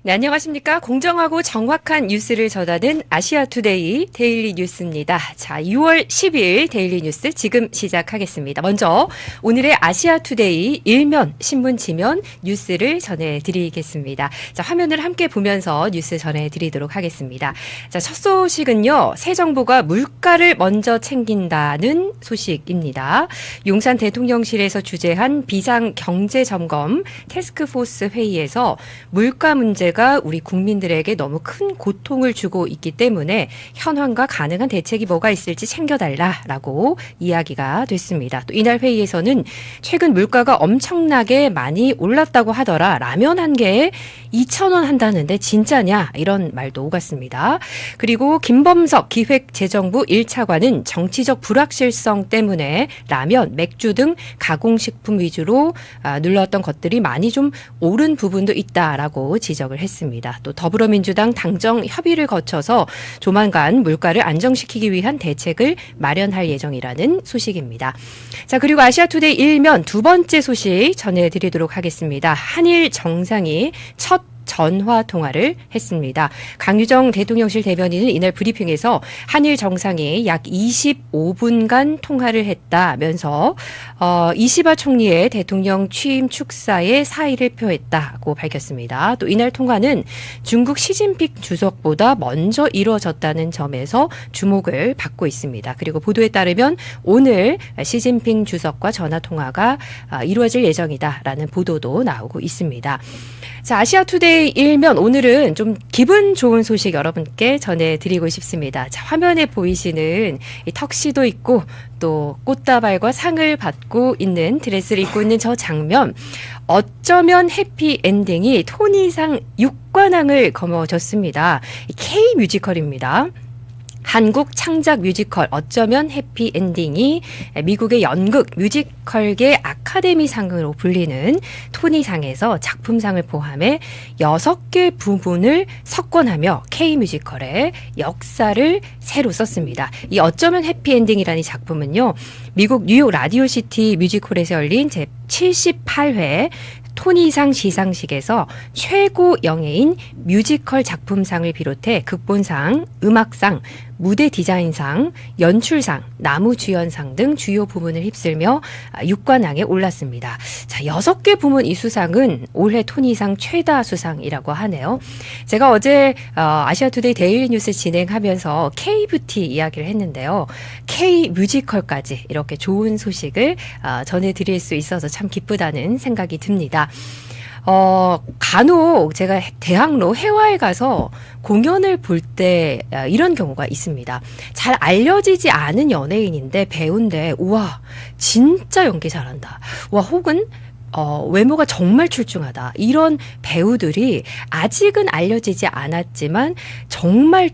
네, 안녕하십니까. 공정하고 정확한 뉴스를 전하는 아시아투데이 데일리 뉴스입니다. 자, 6월 10일 데일리 뉴스 지금 시작하겠습니다. 먼저 오늘의 아시아투데이 일면 신문 지면 뉴스를 전해드리겠습니다. 자, 화면을 함께 보면서 뉴스 전해드리도록 하겠습니다. 자, 첫 소식은요. 새 정부가 물가를 먼저 챙긴다는 소식입니다. 용산 대통령실에서 주재한 비상경제점검 태스크포스 회의에서 물가 문제가 우리 국민들에게 너무 큰 고통을 주고 있기 때문에 현황과 가능한 대책이 뭐가 있을지 챙겨달라라고 이야기가 됐습니다. 또 이날 회의에서는 최근 물가가 엄청나게 많이 올랐다고 하더라. 라면 한 개에 2,000원 한다는데 진짜냐? 이런 말도 오갔습니다. 그리고 김범석 기획재정부 1차관은 정치적 불확실성 때문에 라면, 맥주 등 가공식품 위주로 눌렀던 것들이 많이 좀 오른 부분도 있다라고 지적을 했습니다. 또 더불어민주당 당정 협의를 거쳐서 조만간 물가를 안정시키기 위한 대책을 마련할 예정이라는 소식입니다. 자, 그리고 아시아투데이 일면 두 번째 소식 전해드리도록 하겠습니다. 한일 정상이 첫 전화 통화를 했습니다. 강유정 대통령실 대변인은 이날 브리핑에서 한일 정상이 약 25분간 통화를 했다면서 이시바 총리의 대통령 취임 축사에 사의를 표했다고 밝혔습니다. 또 이날 통화는 중국 시진핑 주석보다 먼저 이루어졌다는 점에서 주목을 받고 있습니다. 그리고 보도에 따르면 오늘 시진핑 주석과 전화 통화가 이루어질 예정이다라는 보도도 나오고 있습니다. 자, 아시아투데이 일면 오늘은 좀 기분 좋은 소식 여러분께 전해드리고 싶습니다. 자, 화면에 보이시는 이 턱시도 입고 또 꽃다발과 상을 받고 있는 드레스를 입고 있는 저 장면, 어쩌면 해피엔딩이 토니상 6관왕을 거머쥐었습니다. K 뮤지컬입니다. 한국 창작 뮤지컬 어쩌면 해피엔딩이 미국의 연극 뮤지컬계 아카데미상으로 불리는 토니상에서 작품상을 포함해 6개 부문을 석권하며 K뮤지컬의 역사를 새로 썼습니다. 이 어쩌면 해피엔딩이라는 작품은요. 미국 뉴욕 라디오시티 뮤지컬에서 열린 제78회 토니상 시상식에서 최고 영예인 뮤지컬 작품상을 비롯해 극본상, 음악상, 무대 디자인상, 연출상, 나무주연상 등 주요 부문을 휩쓸며 6관왕에 올랐습니다. 자, 6개 부문 이 수상은 올해 토니상 최다 수상이라고 하네요. 제가 어제 아시아투데이 데일리 뉴스 진행하면서 K뷰티 이야기를 했는데요. K뮤지컬까지 이렇게 좋은 소식을 전해드릴 수 있어서 참 기쁘다는 생각이 듭니다. 간혹 제가 대학로 해화에 가서 공연을 볼 때 이런 경우가 있습니다. 잘 알려지지 않은 연예인인데 배우인데 우와 진짜 연기 잘한다. 와 혹은 외모가 정말 출중하다. 이런 배우들이 아직은 알려지지 않았지만 정말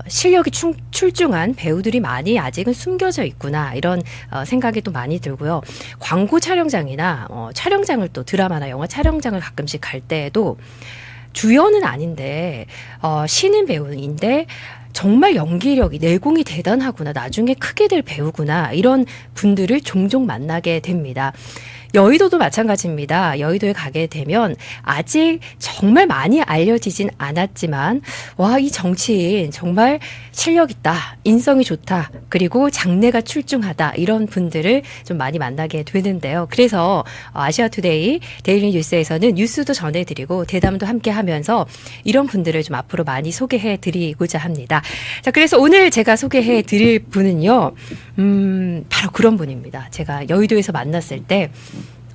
실력이 출중한 배우들이 많이 아직은 숨겨져 있구나. 이런 생각이 또 많이 들고요. 광고 촬영장이나 촬영장을 또 드라마나 영화 촬영장을 가끔씩 갈 때에도 주연은 아닌데 신인 배우인데 정말 연기력이 내공이 대단하구나. 나중에 크게 될 배우구나. 이런 분들을 종종 만나게 됩니다. 여의도도 마찬가지입니다. 여의도에 가게 되면 아직 정말 많이 알려지진 않았지만 와, 이 정치인 정말 실력 있다. 인성이 좋다. 그리고 장래가 출중하다. 이런 분들을 좀 많이 만나게 되는데요. 그래서 아시아투데이 데일리 뉴스에서는 뉴스도 전해드리고 대담도 함께 하면서 이런 분들을 좀 앞으로 많이 소개해드리고자 합니다. 자, 그래서 오늘 제가 소개해드릴 분은요. 바로 그런 분입니다. 제가 여의도에서 만났을 때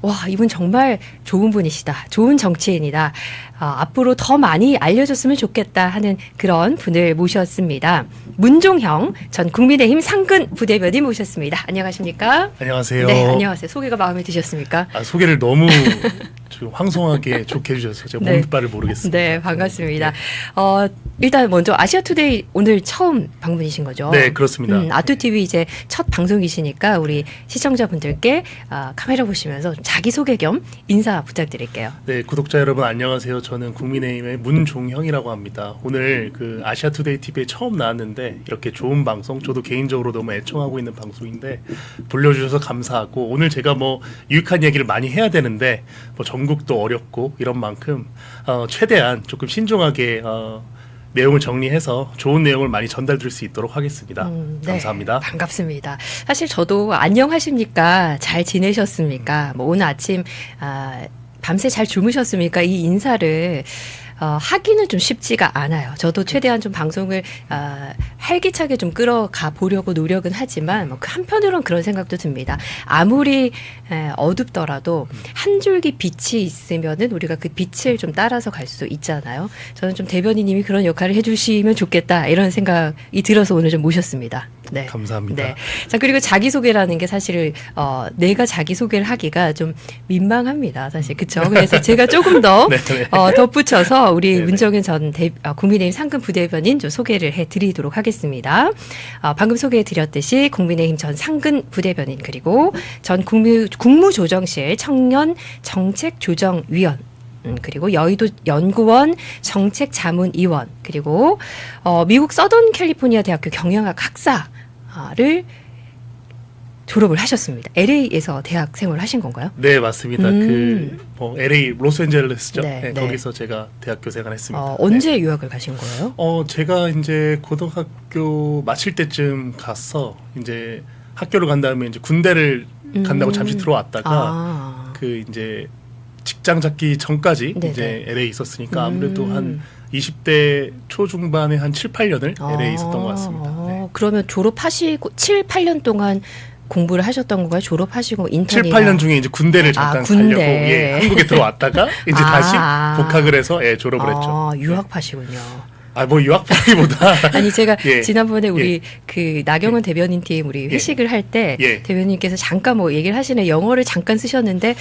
와, 이분 정말 좋은 분이시다. 좋은 정치인이다. 앞으로 더 많이 알려줬으면 좋겠다 하는 그런 분을 모셨습니다. 문종형 전 국민의힘 상근 부대변인 모셨습니다. 안녕하십니까? 안녕하세요. 네, 안녕하세요. 소개가 마음에 드셨습니까? 소개를 너무 좀 황송하게 좋게 해주셔서 제가 몸둘바를 모르겠습니다. 네, 반갑습니다. 일단 먼저 아시아투데이 오늘 처음 방문이신 거죠? 네, 그렇습니다. 아투TV 이제 첫 방송이시니까 우리 시청자분들께 카메라 보시면서 좀 자기소개 겸 인사 부탁드릴게요. 네, 구독자 여러분 안녕하세요. 저는 국민의힘의 문종형이라고 합니다. 오늘 그 아시아투데이 TV에 처음 나왔는데 이렇게 좋은 방송, 저도 개인적으로 너무 애청하고 있는 방송인데 불러주셔서 감사하고, 오늘 제가 뭐 유익한 얘기를 많이 해야 되는데 뭐 전국도 어렵고 이런 만큼 최대한 조금 신중하게 내용을 정리해서 좋은 내용을 많이 전달드릴 수 있도록 하겠습니다. 감사합니다. 네, 반갑습니다. 사실 저도 안녕하십니까, 잘 지내셨습니까, 뭐 오늘 아침 밤새 잘 주무셨습니까, 이 인사를 하기는 좀 쉽지가 않아요. 저도 최대한 좀 방송을 활기차게 좀 끌어가 보려고 노력은 하지만 뭐 한편으로는 그런 생각도 듭니다. 아무리 어둡더라도 한 줄기 빛이 있으면은 우리가 그 빛을 좀 따라서 갈 수 있잖아요. 저는 좀 대변인님이 그런 역할을 해주시면 좋겠다, 이런 생각이 들어서 오늘 좀 모셨습니다. 네, 감사합니다. 네. 자, 그리고 자기소개라는 게 사실 내가 자기소개를 하기가 좀 민망합니다, 사실. 그렇죠? 그래서 제가 조금 더 덧붙여서 우리 네네. 문정현 전 국민의힘 상근 부대변인 좀 소개를 해드리도록 하겠습니다. 방금 소개해드렸듯이 국민의힘 전 상근 부대변인, 그리고 전 국무조정실 청년 정책조정위원, 그리고 여의도 연구원 정책자문위원, 그리고 미국 서던 캘리포니아 대학교 경영학 학사를 졸업을 하셨습니다. LA에서 대학 생활을 하신 건가요? 네, 맞습니다. 뭐 LA 로스앤젤레스죠. 네. 거기서 제가 대학교 생활했습니다. 언제 유학을 가신 거예요? 제가 이제 고등학교 마칠 때쯤 가서 이제 학교를 간 다음에 이제 군대를 간다고 잠시 들어왔다가 그 이제 직장 잡기 전까지 네네. 이제 LA 있었으니까 아무래도 한 20대 초중반에 한 7, 8년을 LA 있었던 것 같습니다. 네. 그러면 졸업하시고 7, 8년 동안 공부를 하셨던 건가요? 졸업하시고 7, 인턴이나 8년 중에 이제 군대를 잠깐 가려고 한국에 들어왔다가 이제 다시 복학을 해서 졸업을 했죠. 유학파시군요. 뭐 유학파기보다 아니 제가 예. 지난번에 우리 그 나경원 대변인 팀 우리 회식을 할 때 대변인께서 잠깐 뭐 얘기를 하시네, 영어를 잠깐 쓰셨는데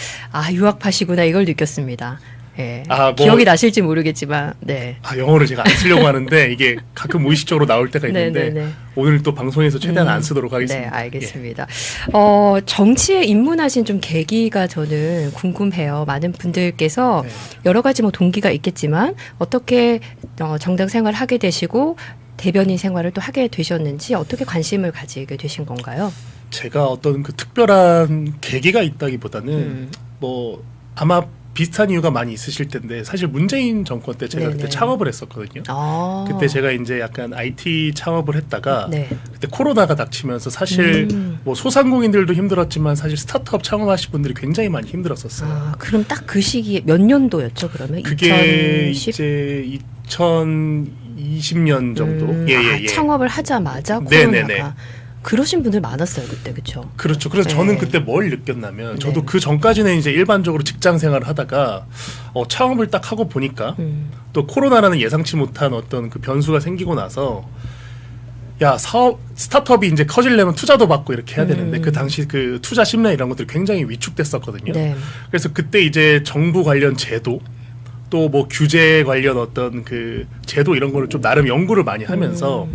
유학파시구나, 이걸 느꼈습니다. 예. 기억이 나실지 모르겠지만, 네. 영어를 제가 안 쓰려고 하는데 이게 가끔 무의식적으로 나올 때가 있는데 네네네. 오늘 또 방송에서 최대한 안 쓰도록 하겠습니다. 네, 알겠습니다. 정치에 입문하신 좀 계기가 저는 궁금해요. 많은 분들께서 여러 가지 뭐 동기가 있겠지만 어떻게 정당 생활을 하게 되시고 대변인 생활을 또 하게 되셨는지, 어떻게 관심을 가지게 되신 건가요? 제가 어떤 그 특별한 계기가 있다기보다는 뭐 아마 비슷한 이유가 많이 있으실 텐데, 사실 문재인 정권 때 제가 그때 창업을 했었거든요. 그때 제가 이제 약간 IT 창업을 했다가 그때 코로나가 닥치면서 사실 뭐 소상공인들도 힘들었지만 사실 스타트업 창업하신 분들이 굉장히 많이 힘들었었어요. 그럼 딱 그 시기에 몇 년도였죠, 그러면? 그게 2010? 이제 2020년 정도. 창업을 하자마자 코로나가. 그러신 분들 많았어요, 그때. 그렇죠? 그렇죠. 그래서 저는 그때 뭘 느꼈냐면, 저도 그 전까지는 이제 일반적으로 직장 생활을 하다가 창업을 딱 하고 보니까 또 코로나라는 예상치 못한 어떤 그 변수가 생기고 나서, 스타트업이 이제 커지려면 투자도 받고 이렇게 해야 되는데 그 당시 그 투자 심리 이런 것들이 굉장히 위축됐었거든요. 그래서 그때 이제 정부 관련 제도, 또 뭐 규제 관련 어떤 그 제도 이런 거를 좀 나름 연구를 많이 하면서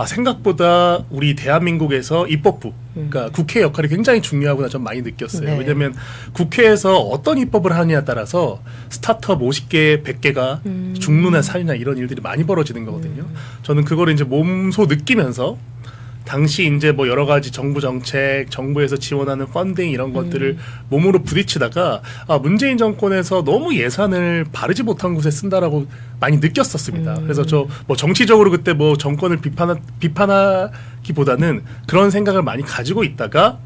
생각보다 우리 대한민국에서 입법부, 그러니까 국회 역할이 굉장히 중요하구나 좀 많이 느꼈어요. 왜냐하면 국회에서 어떤 입법을 하느냐에 따라서 스타트업 50개, 100개가 죽느냐 사느냐 이런 일들이 많이 벌어지는 거거든요. 저는 그거를 이제 몸소 느끼면서 당시 이제 뭐 여러 가지 정부 정책, 정부에서 지원하는 펀딩 이런 것들을 몸으로 부딪히다가 문재인 정권에서 너무 예산을 바르지 못한 곳에 쓴다라고 많이 느꼈었습니다. 그래서 저 뭐 정치적으로 그때 뭐 정권을 비판하기보다는 그런 생각을 많이 가지고 있다가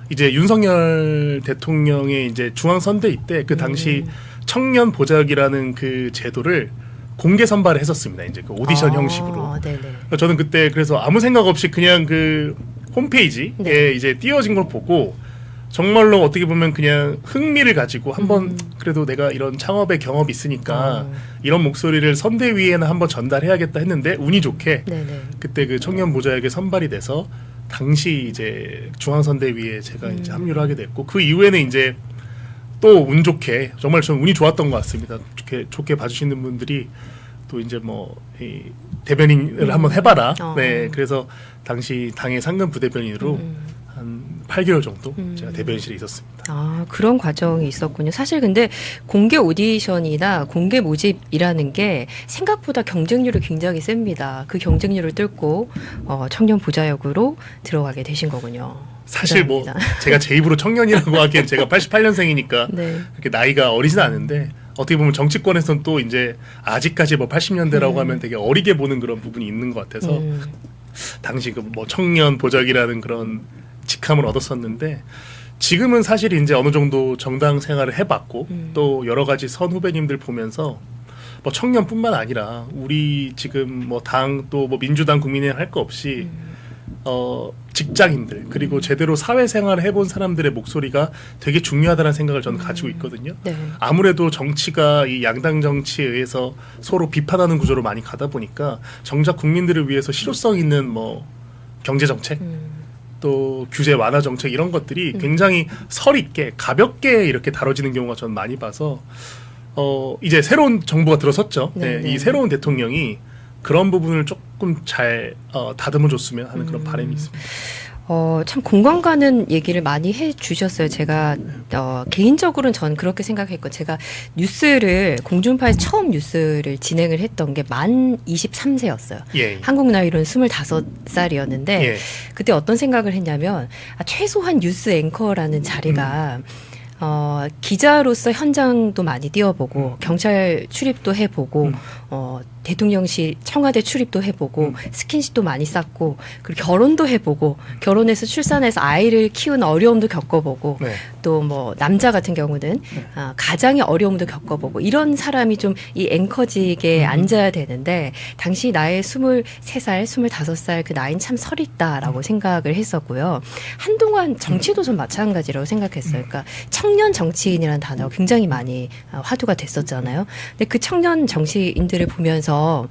이제 윤석열 대통령의 이제 중앙선대위 때 그 당시 청년 보좌역이라는 그 제도를 공개 선발을 했었습니다. 이제 그 오디션 형식으로. 저는 그때 그래서 아무 생각 없이 그냥 그 홈페이지에 이제 띄워진 걸 보고 정말로 어떻게 보면 그냥 흥미를 가지고 한번 그래도 내가 이런 창업의 경험이 있으니까 이런 목소리를 선대위에는 한번 전달해야겠다 했는데 운이 좋게 그때 그 청년 보좌역에 선발이 돼서 당시 이제 중앙선대위에 제가 이제 합류를 하게 됐고, 그 이후에는 이제 또 운 좋게, 정말 저는 운이 좋았던 것 같습니다. 좋게 봐주시는 분들이 또 이제 뭐 이 대변인을 한번 해봐라. 어. 네, 그래서 당시 당의 상근 부대변인으로 한 8개월 정도 제가 대변인실에 있었습니다. 아, 그런 과정이 있었군요. 사실 근데 공개 오디션이나 공개 모집이라는 게 생각보다 경쟁률이 굉장히 셉니다. 그 경쟁률을 뚫고 청년 보좌역으로 들어가게 되신 거군요. 사실 뭐 대단합니다. 제가 제 입으로 청년이라고 하기엔 제가 88년생이니까 네. 그렇게 나이가 어리진 않은데 어떻게 보면 정치권에서는 또 이제 아직까지 뭐 80년대라고 하면 되게 어리게 보는 그런 부분이 있는 것 같아서 당시 그 뭐 청년 보좌역이라는 그런 직함을 얻었었는데 지금은 사실 이제 어느 정도 정당 생활을 해봤고 또 여러 가지 선 후배님들 보면서 뭐 청년뿐만 아니라 우리 지금 뭐 당 또 뭐 민주당 국민의힘 할 거 없이 직장인들 그리고 제대로 사회생활을 해본 사람들의 목소리가 되게 중요하다는 생각을 저는 가지고 있거든요. 네. 아무래도 정치가 이 양당 정치에 의해서 서로 비판하는 구조로 많이 가다 보니까 정작 국민들을 위해서 실효성 있는 뭐 경제 정책 또 규제 완화 정책 이런 것들이 굉장히 설 있게 가볍게 이렇게 다뤄지는 경우가 저는 많이 봐서 이제 새로운 정부가 들어섰죠. 네, 네. 이 새로운 대통령이 그런 부분을 조금 잘 다듬어 줬으면 하는 그런 바람이 있습니다. 참 공감 가는 얘기를 많이 해 주셨어요. 제가 개인적으로는 저는 그렇게 생각했고 제가 뉴스를 공중파에서 처음 뉴스를 진행을 했던 게 만 23세였어요. 예. 한국 나이로는 25살이었는데 예. 그때 어떤 생각을 했냐면 최소한 뉴스 앵커라는 자리가 기자로서 현장도 많이 뛰어보고 경찰 출입도 해보고 대통령실 청와대 출입도 해보고 스킨십도 많이 쌓고 그리고 결혼도 해보고 결혼해서 출산해서 아이를 키우는 어려움도 겪어보고 네. 또 뭐 남자 같은 경우는 가장의 어려움도 겪어보고 이런 사람이 좀 이 앵커직에 앉아야 되는데 당시 나의 23살, 25살 그 나이는 참 설있다라고 생각을 했었고요. 한동안 정치도 좀 마찬가지라고 생각했어요. 그러니까 청년 정치인이라는 단어가 굉장히 많이 화두가 됐었잖아요. 근데 그 청년 정치인들을 보면서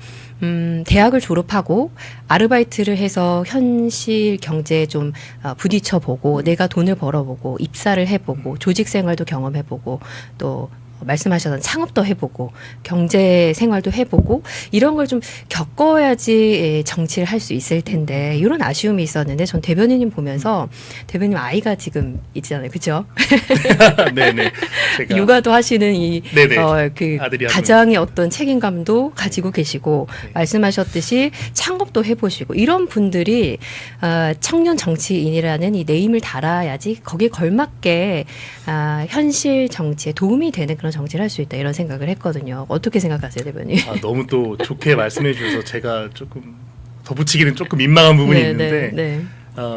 대학을 졸업하고 아르바이트를 해서 현실 경제에 좀 부딪혀보고 내가 돈을 벌어보고 입사를 해보고 조직 생활도 경험해보고 또 말씀하셨던 창업도 해보고 경제 생활도 해보고 이런 걸 좀 겪어야지 정치를 할 수 있을 텐데 이런 아쉬움이 있었는데 전 대변인님 보면서 대변인 아이가 지금 있잖아요, 그렇죠? 네네. 제가 육아도 하시는 이 그 아들이 가장의 어떤 책임감도 가지고 계시고 네. 말씀하셨듯이 창업도 해보시고 이런 분들이 청년 정치인이라는 이 네임을 달아야지 거기에 걸맞게 현실 정치에 도움이 되는 그런 정치를 할 수 있다 이런 생각을 했거든요. 어떻게 생각하세요, 대변인? 너무 또 좋게 말씀해 주셔서 제가 조금 덧붙이기는 조금 민망한 부분이 있는데 네.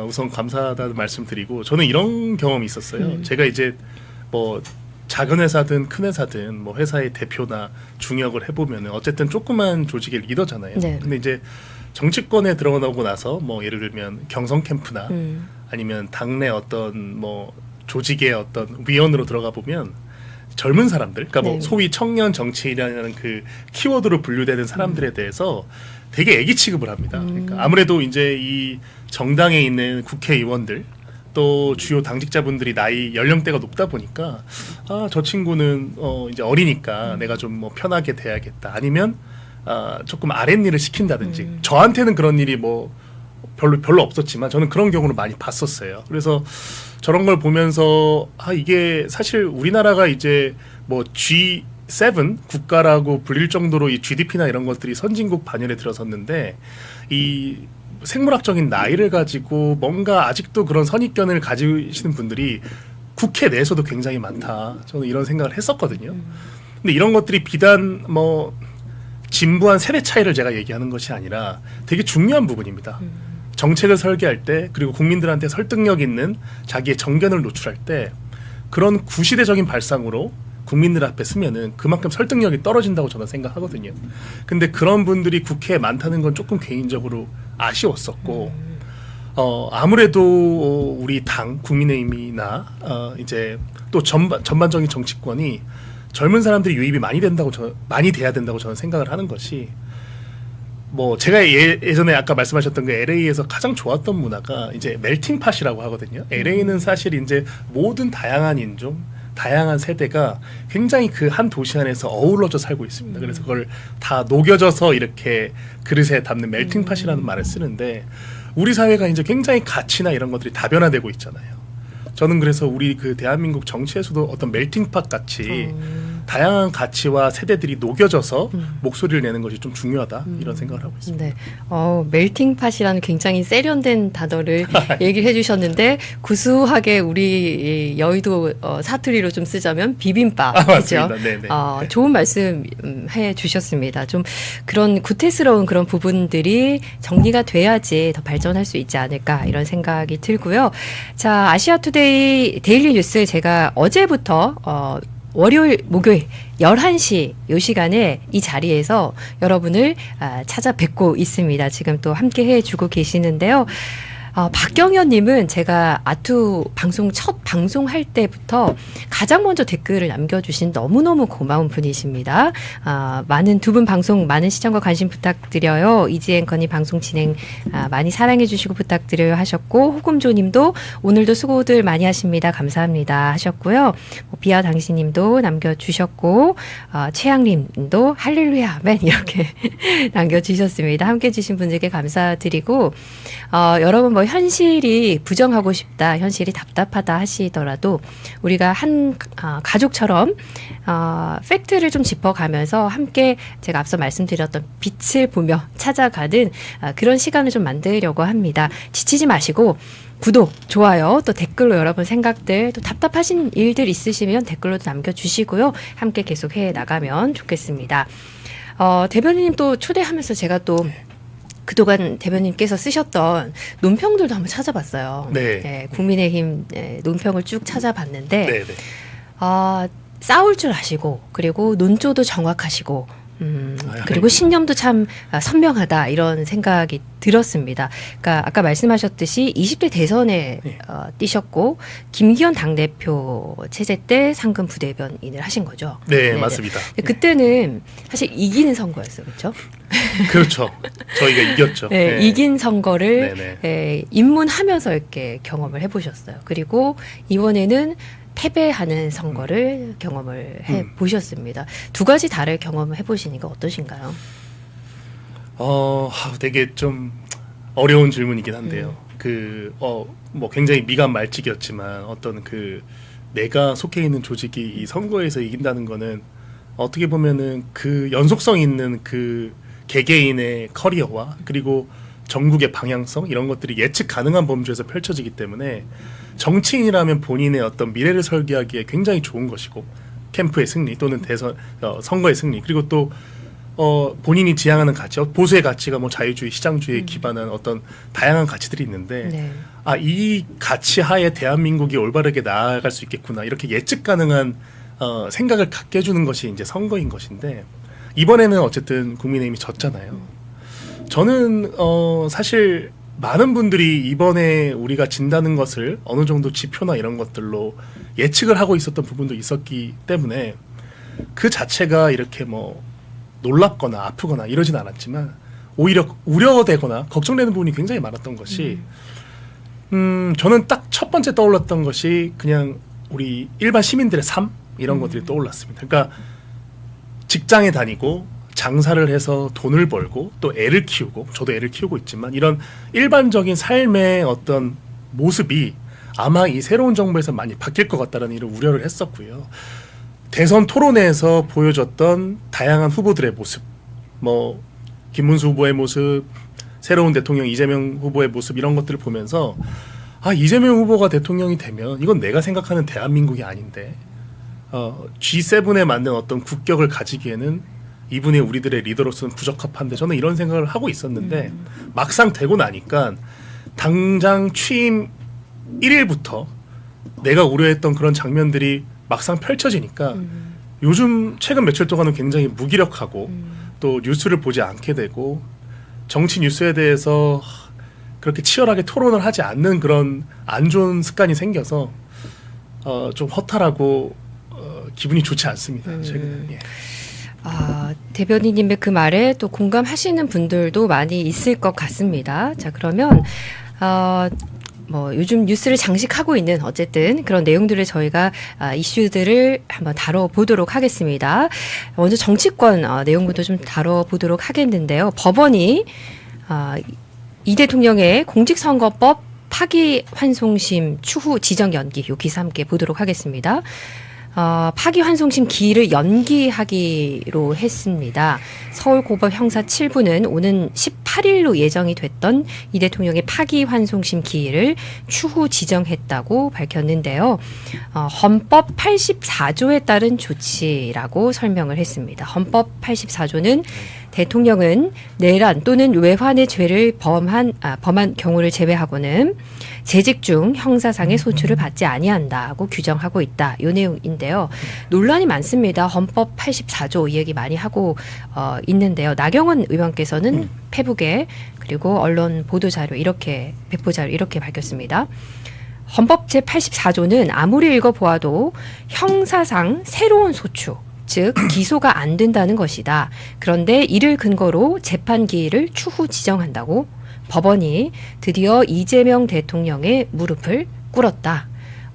우선 감사하다는 말씀드리고 저는 이런 경험이 있었어요. 제가 이제 뭐 작은 회사든 큰 회사든 뭐 회사의 대표나 중역을 해보면 어쨌든 조그만 조직의 리더잖아요. 네. 근데 이제 정치권에 들어가고 나서 뭐 예를 들면 경선 캠프나 아니면 당내 어떤 뭐 조직의 어떤 위원으로 들어가 보면 젊은 사람들, 그러니까 뭐 네. 소위 청년 정치인이라는 그 키워드로 분류되는 사람들에 대해서 되게 애기 취급을 합니다. 그러니까 아무래도 이제 이 정당에 있는 국회의원들 또 주요 당직자분들이 나이 연령대가 높다 보니까 저 친구는 이제 어리니까 내가 좀 뭐 편하게 대야겠다. 아니면 조금 아랫일을 시킨다든지 저한테는 그런 일이 뭐 별로 없었지만 저는 그런 경우를 많이 봤었어요. 그래서 저런 걸 보면서 이게 사실 우리나라가 이제 뭐 G7 국가라고 불릴 정도로 이 GDP나 이런 것들이 선진국 반열에 들어섰는데 이 생물학적인 나이를 가지고 뭔가 아직도 그런 선입견을 가지시는 분들이 국회 내에서도 굉장히 많다. 저는 이런 생각을 했었거든요. 근데 이런 것들이 비단 뭐 진부한 세대 차이를 제가 얘기하는 것이 아니라 되게 중요한 부분입니다. 정책을 설계할 때 그리고 국민들한테 설득력 있는 자기의 정견을 노출할 때 그런 구시대적인 발상으로 국민들 앞에 쓰면은 그만큼 설득력이 떨어진다고 저는 생각하거든요. 근데 그런 분들이 국회에 많다는 건 조금 개인적으로 아쉬웠었고 아무래도 우리 당 국민의힘이나 이제 또 전반적인 정치권이 젊은 사람들이 유입이 많이 돼야 된다고 저는 생각을 하는 것이 뭐 제가 예전에 아까 말씀하셨던 그 LA에서 가장 좋았던 문화가 이제 멜팅 팟이라고 하거든요. LA는 사실 이제 모든 다양한 인종 다양한 세대가 굉장히 그 한 도시 안에서 어우러져 살고 있습니다. 그래서 그걸 다 녹여져서 이렇게 그릇에 담는 멜팅팟이라는 말을 쓰는데 우리 사회가 이제 굉장히 가치나 이런 것들이 다변화되고 있잖아요. 저는 그래서 우리 그 대한민국 정치에서도 어떤 멜팅팟 같이 다양한 가치와 세대들이 녹여져서 목소리를 내는 것이 좀 중요하다 이런 생각을 하고 있습니다. 네. 멜팅팟이라는 굉장히 세련된 단어를 얘기해 주셨는데 구수하게 우리 여의도 사투리로 좀 쓰자면 비빔밥. 그렇죠? 네네. 좋은 말씀 해 주셨습니다. 좀 그런 구태스러운 그런 부분들이 정리가 돼야지 더 발전할 수 있지 않을까 이런 생각이 들고요. 자, 아시아투데이 데일리 뉴스 제가 어제부터 월요일, 목요일 11시 요 시간에 이 자리에서 여러분을 찾아뵙고 있습니다. 지금 또 함께 해주고 계시는데요. 박경현님은 제가 아투 방송 첫 방송할 때부터 가장 먼저 댓글을 남겨주신 너무너무 고마운 분이십니다. 많은 두 분 방송 많은 시청과 관심 부탁드려요. 이지 앵커님 방송 진행 많이 사랑해주시고 부탁드려요 하셨고 호금조님도 오늘도 수고들 많이 하십니다. 감사합니다 하셨고요. 비아 당신님도 남겨주셨고 최양님도 할렐루야 아멘 이렇게 남겨주셨습니다. 함께해 주신 분들께 감사드리고 여러분 뭐 현실이 부정하고 싶다, 현실이 답답하다 하시더라도 우리가 한 가족처럼 팩트를 좀 짚어가면서 함께 제가 앞서 말씀드렸던 빛을 보며 찾아가는 그런 시간을 좀 만들려고 합니다. 지치지 마시고 구독, 좋아요, 또 댓글로 여러분 생각들, 또 답답하신 일들 있으시면 댓글로도 남겨주시고요. 함께 계속 해 나가면 좋겠습니다. 대변인님 또 초대하면서 제가 또 그동안 대변인께서 쓰셨던 논평들도 한번 찾아봤어요. 네. 네, 국민의힘 논평을 쭉 찾아봤는데 네. 싸울 줄 아시고 그리고 논조도 정확하시고 그리고 신념도 참 선명하다 이런 생각이 들었습니다. 그러니까 아까 말씀하셨듯이 20대 대선에 뛰셨고 김기현 당대표 체제 때 상근 부대변인을 하신 거죠. 네, 네네. 맞습니다. 그때는 사실 이기는 선거였어요. 그렇죠? 그렇죠. 저희가 이겼죠. 네, 네. 이긴 선거를 입문하면서 이렇게 경험을 해보셨어요. 그리고 이번에는 패배하는 선거를 경험을 해보셨습니다. 두 가지 다를 경험을 해보시니까 어떠신가요? 되게 좀 어려운 질문이긴 한데요. 뭐 굉장히 미간 말찍이었지만 어떤 내가 속해 있는 조직이 이 선거에서 이긴다는 거는 어떻게 보면은 그 연속성 있는 그 개개인의 커리어와 그리고 전국의 방향성 이런 것들이 예측 가능한 범주에서 펼쳐지기 때문에 정치인이라면 본인의 어떤 미래를 설계하기에 굉장히 좋은 것이고 캠프의 승리 또는 선거의 승리 그리고 또 본인이 지향하는 가치, 보수의 가치가 뭐 자유주의, 시장주의에 기반한 어떤 다양한 가치들이 있는데 이 가치 하에 대한민국이 올바르게 나아갈 수 있겠구나 이렇게 예측 가능한 생각을 갖게 해주는 것이 이제 선거인 것인데 이번에는 어쨌든 국민의힘이 졌잖아요. 저는 사실 많은 분들이 이번에 우리가 진다는 것을 어느 정도 지표나 이런 것들로 예측을 하고 있었던 부분도 있었기 때문에 그 자체가 이렇게 뭐 놀랍거나 아프거나 이러진 않았지만 오히려 우려되거나 걱정되는 부분이 굉장히 많았던 것이 저는 딱 첫 번째 떠올랐던 것이 그냥 우리 일반 시민들의 삶 이런 것들이 떠올랐습니다. 그러니까 직장에 다니고 장사를 해서 돈을 벌고 또 애를 키우고 저도 애를 키우고 있지만 이런 일반적인 삶의 어떤 모습이 아마 이 새로운 정부에서 많이 바뀔 것 같다는 이런 우려를 했었고요. 대선 토론회에서 보여줬던 다양한 후보들의 모습, 뭐 김문수 후보의 모습, 새로운 대통령 이재명 후보의 모습 이런 것들을 보면서 이재명 후보가 대통령이 되면 이건 내가 생각하는 대한민국이 아닌데 G7에 맞는 어떤 국격을 가지기에는 이분이 우리들의 리더로서는 부적합한데 저는 이런 생각을 하고 있었는데 막상 되고 나니까 당장 취임 1일부터 내가 우려했던 그런 장면들이 막상 펼쳐지니까 요즘 최근 며칠 동안은 굉장히 무기력하고 또 뉴스를 보지 않게 되고 정치 뉴스에 대해서 그렇게 치열하게 토론을 하지 않는 그런 안 좋은 습관이 생겨서 좀 허탈하고 기분이 좋지 않습니다. 최근에. 예. 대변인님의 그 말에 또 공감하시는 분들도 많이 있을 것 같습니다. 자, 그러면 뭐 요즘 뉴스를 장식하고 있는 어쨌든 그런 내용들을 저희가 이슈들을 한번 다뤄보도록 하겠습니다. 먼저 정치권 내용부터 좀 다뤄보도록 하겠는데요. 법원이 이 대통령의 공직선거법 파기환송심 추후 지정 연기, 요 기사 함께 보도록 하겠습니다. 파기환송심 기일을 연기하기로 했습니다. 서울고법 형사 7부는 오는 18일로 예정이 됐던 이 대통령의 파기환송심 기일을 추후 지정했다고 밝혔는데요. 헌법 84조에 따른 조치라고 설명을 했습니다. 헌법 84조는 대통령은 내란 또는 외환의 죄를 범한 경우를 제외하고는 재직 중 형사상의 소추를 받지 아니한다고 규정하고 있다. 이 내용인데요. 논란이 많습니다. 헌법 84조 이 얘기 많이 하고 있는데요. 나경원 의원께서는 페북에 그리고 언론 보도자료 이렇게 배포자료 이렇게 밝혔습니다. 헌법 제84조는 아무리 읽어보아도 형사상 새로운 소추 즉 기소가 안 된다는 것이다. 그런데 이를 근거로 재판 기일을 추후 지정한다고 법원이 드디어 이재명 대통령의 무릎을 꿇었다.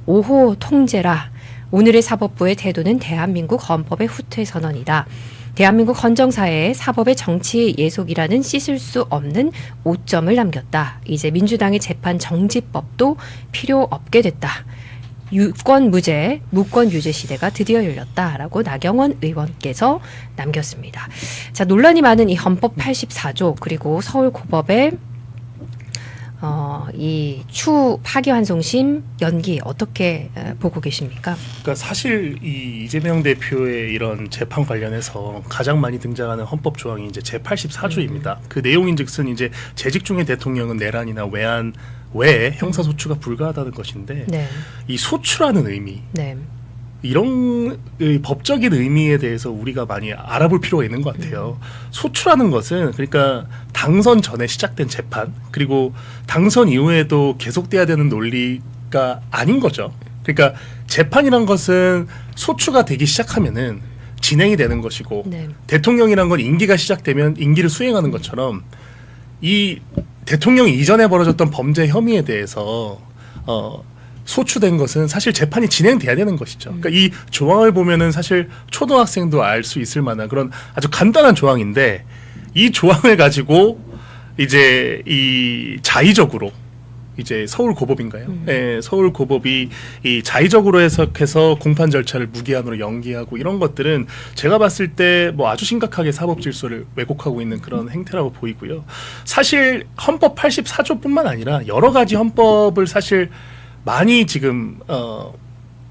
5호 통제라. 오늘의 사법부의 태도는 대한민국 헌법의 후퇴 선언이다. 대한민국 헌정사에 사법의 정치 예속이라는 씻을 수 없는 오점을 남겼다. 이제 민주당의 재판 정지법도 필요 없게 됐다. 유권 무죄, 무권 유죄 시대가 드디어 열렸다라고 나경원 의원께서 남겼습니다. 자, 논란이 많은 이 헌법 84조 그리고 서울고법의 이 추 파기환송심 연기 어떻게 보고 계십니까? 그러니까 사실 이 이재명 대표의 이런 재판 관련해서 가장 많이 등장하는 헌법 조항이 이제 제84조입니다. 그 내용인즉슨 이제 재직 중의 대통령은 내란이나 외환 외에 형사소추가 불가하다는 것인데 네. 이 소추라는 의미 네. 이런 법적인 의미에 대해서 우리가 많이 알아볼 필요가 있는 것 같아요. 소추라는 것은 그러니까 당선 전에 시작된 재판 그리고 당선 이후에도 계속돼야 되는 논리가 아닌 거죠. 그러니까 재판이란 것은 소추가 되기 시작하면은 진행이 되는 것이고 네. 대통령이란 건 임기가 시작되면 임기를 수행하는 것처럼 이 대통령이 이전에 벌어졌던 범죄 혐의에 대해서 소추된 것은 사실 재판이 진행돼야 되는 것이죠. 그러니까 이 조항을 보면은 사실 초등학생도 알 수 있을 만한 그런 아주 간단한 조항인데 이 조항을 가지고 이제 이 자의적으로 이제 서울고법인가요? 네, 서울고법이 이 자의적으로 해석해서 공판 절차를 무기한으로 연기하고 이런 것들은 제가 봤을 때 뭐 아주 심각하게 사법 질서를 왜곡하고 있는 그런 행태라고 보이고요. 사실 헌법 84조뿐만 아니라 여러 가지 헌법을 사실 많이 지금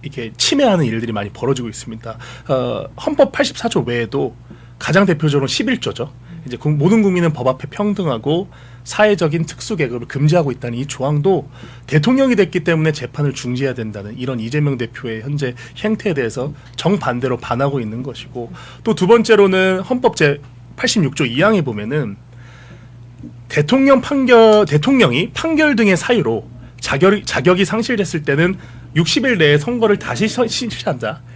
이렇게 침해하는 일들이 많이 벌어지고 있습니다. 헌법 84조 외에도 가장 대표적으로 11조죠. 이제 모든 국민은 법 앞에 평등하고 사회적인 특수계급을 금지하고 있다는 이 조항도 대통령이 됐기 때문에 재판을 중지해야 된다는 이런 이재명 대표의 현재 행태에 대해서 정반대로 반하고 있는 것이고 또 두 번째로는 헌법 제86조 2항에 보면은 대통령이 판결 등의 사유로 자격이 상실됐을 때는 60일 내에 선거를 다시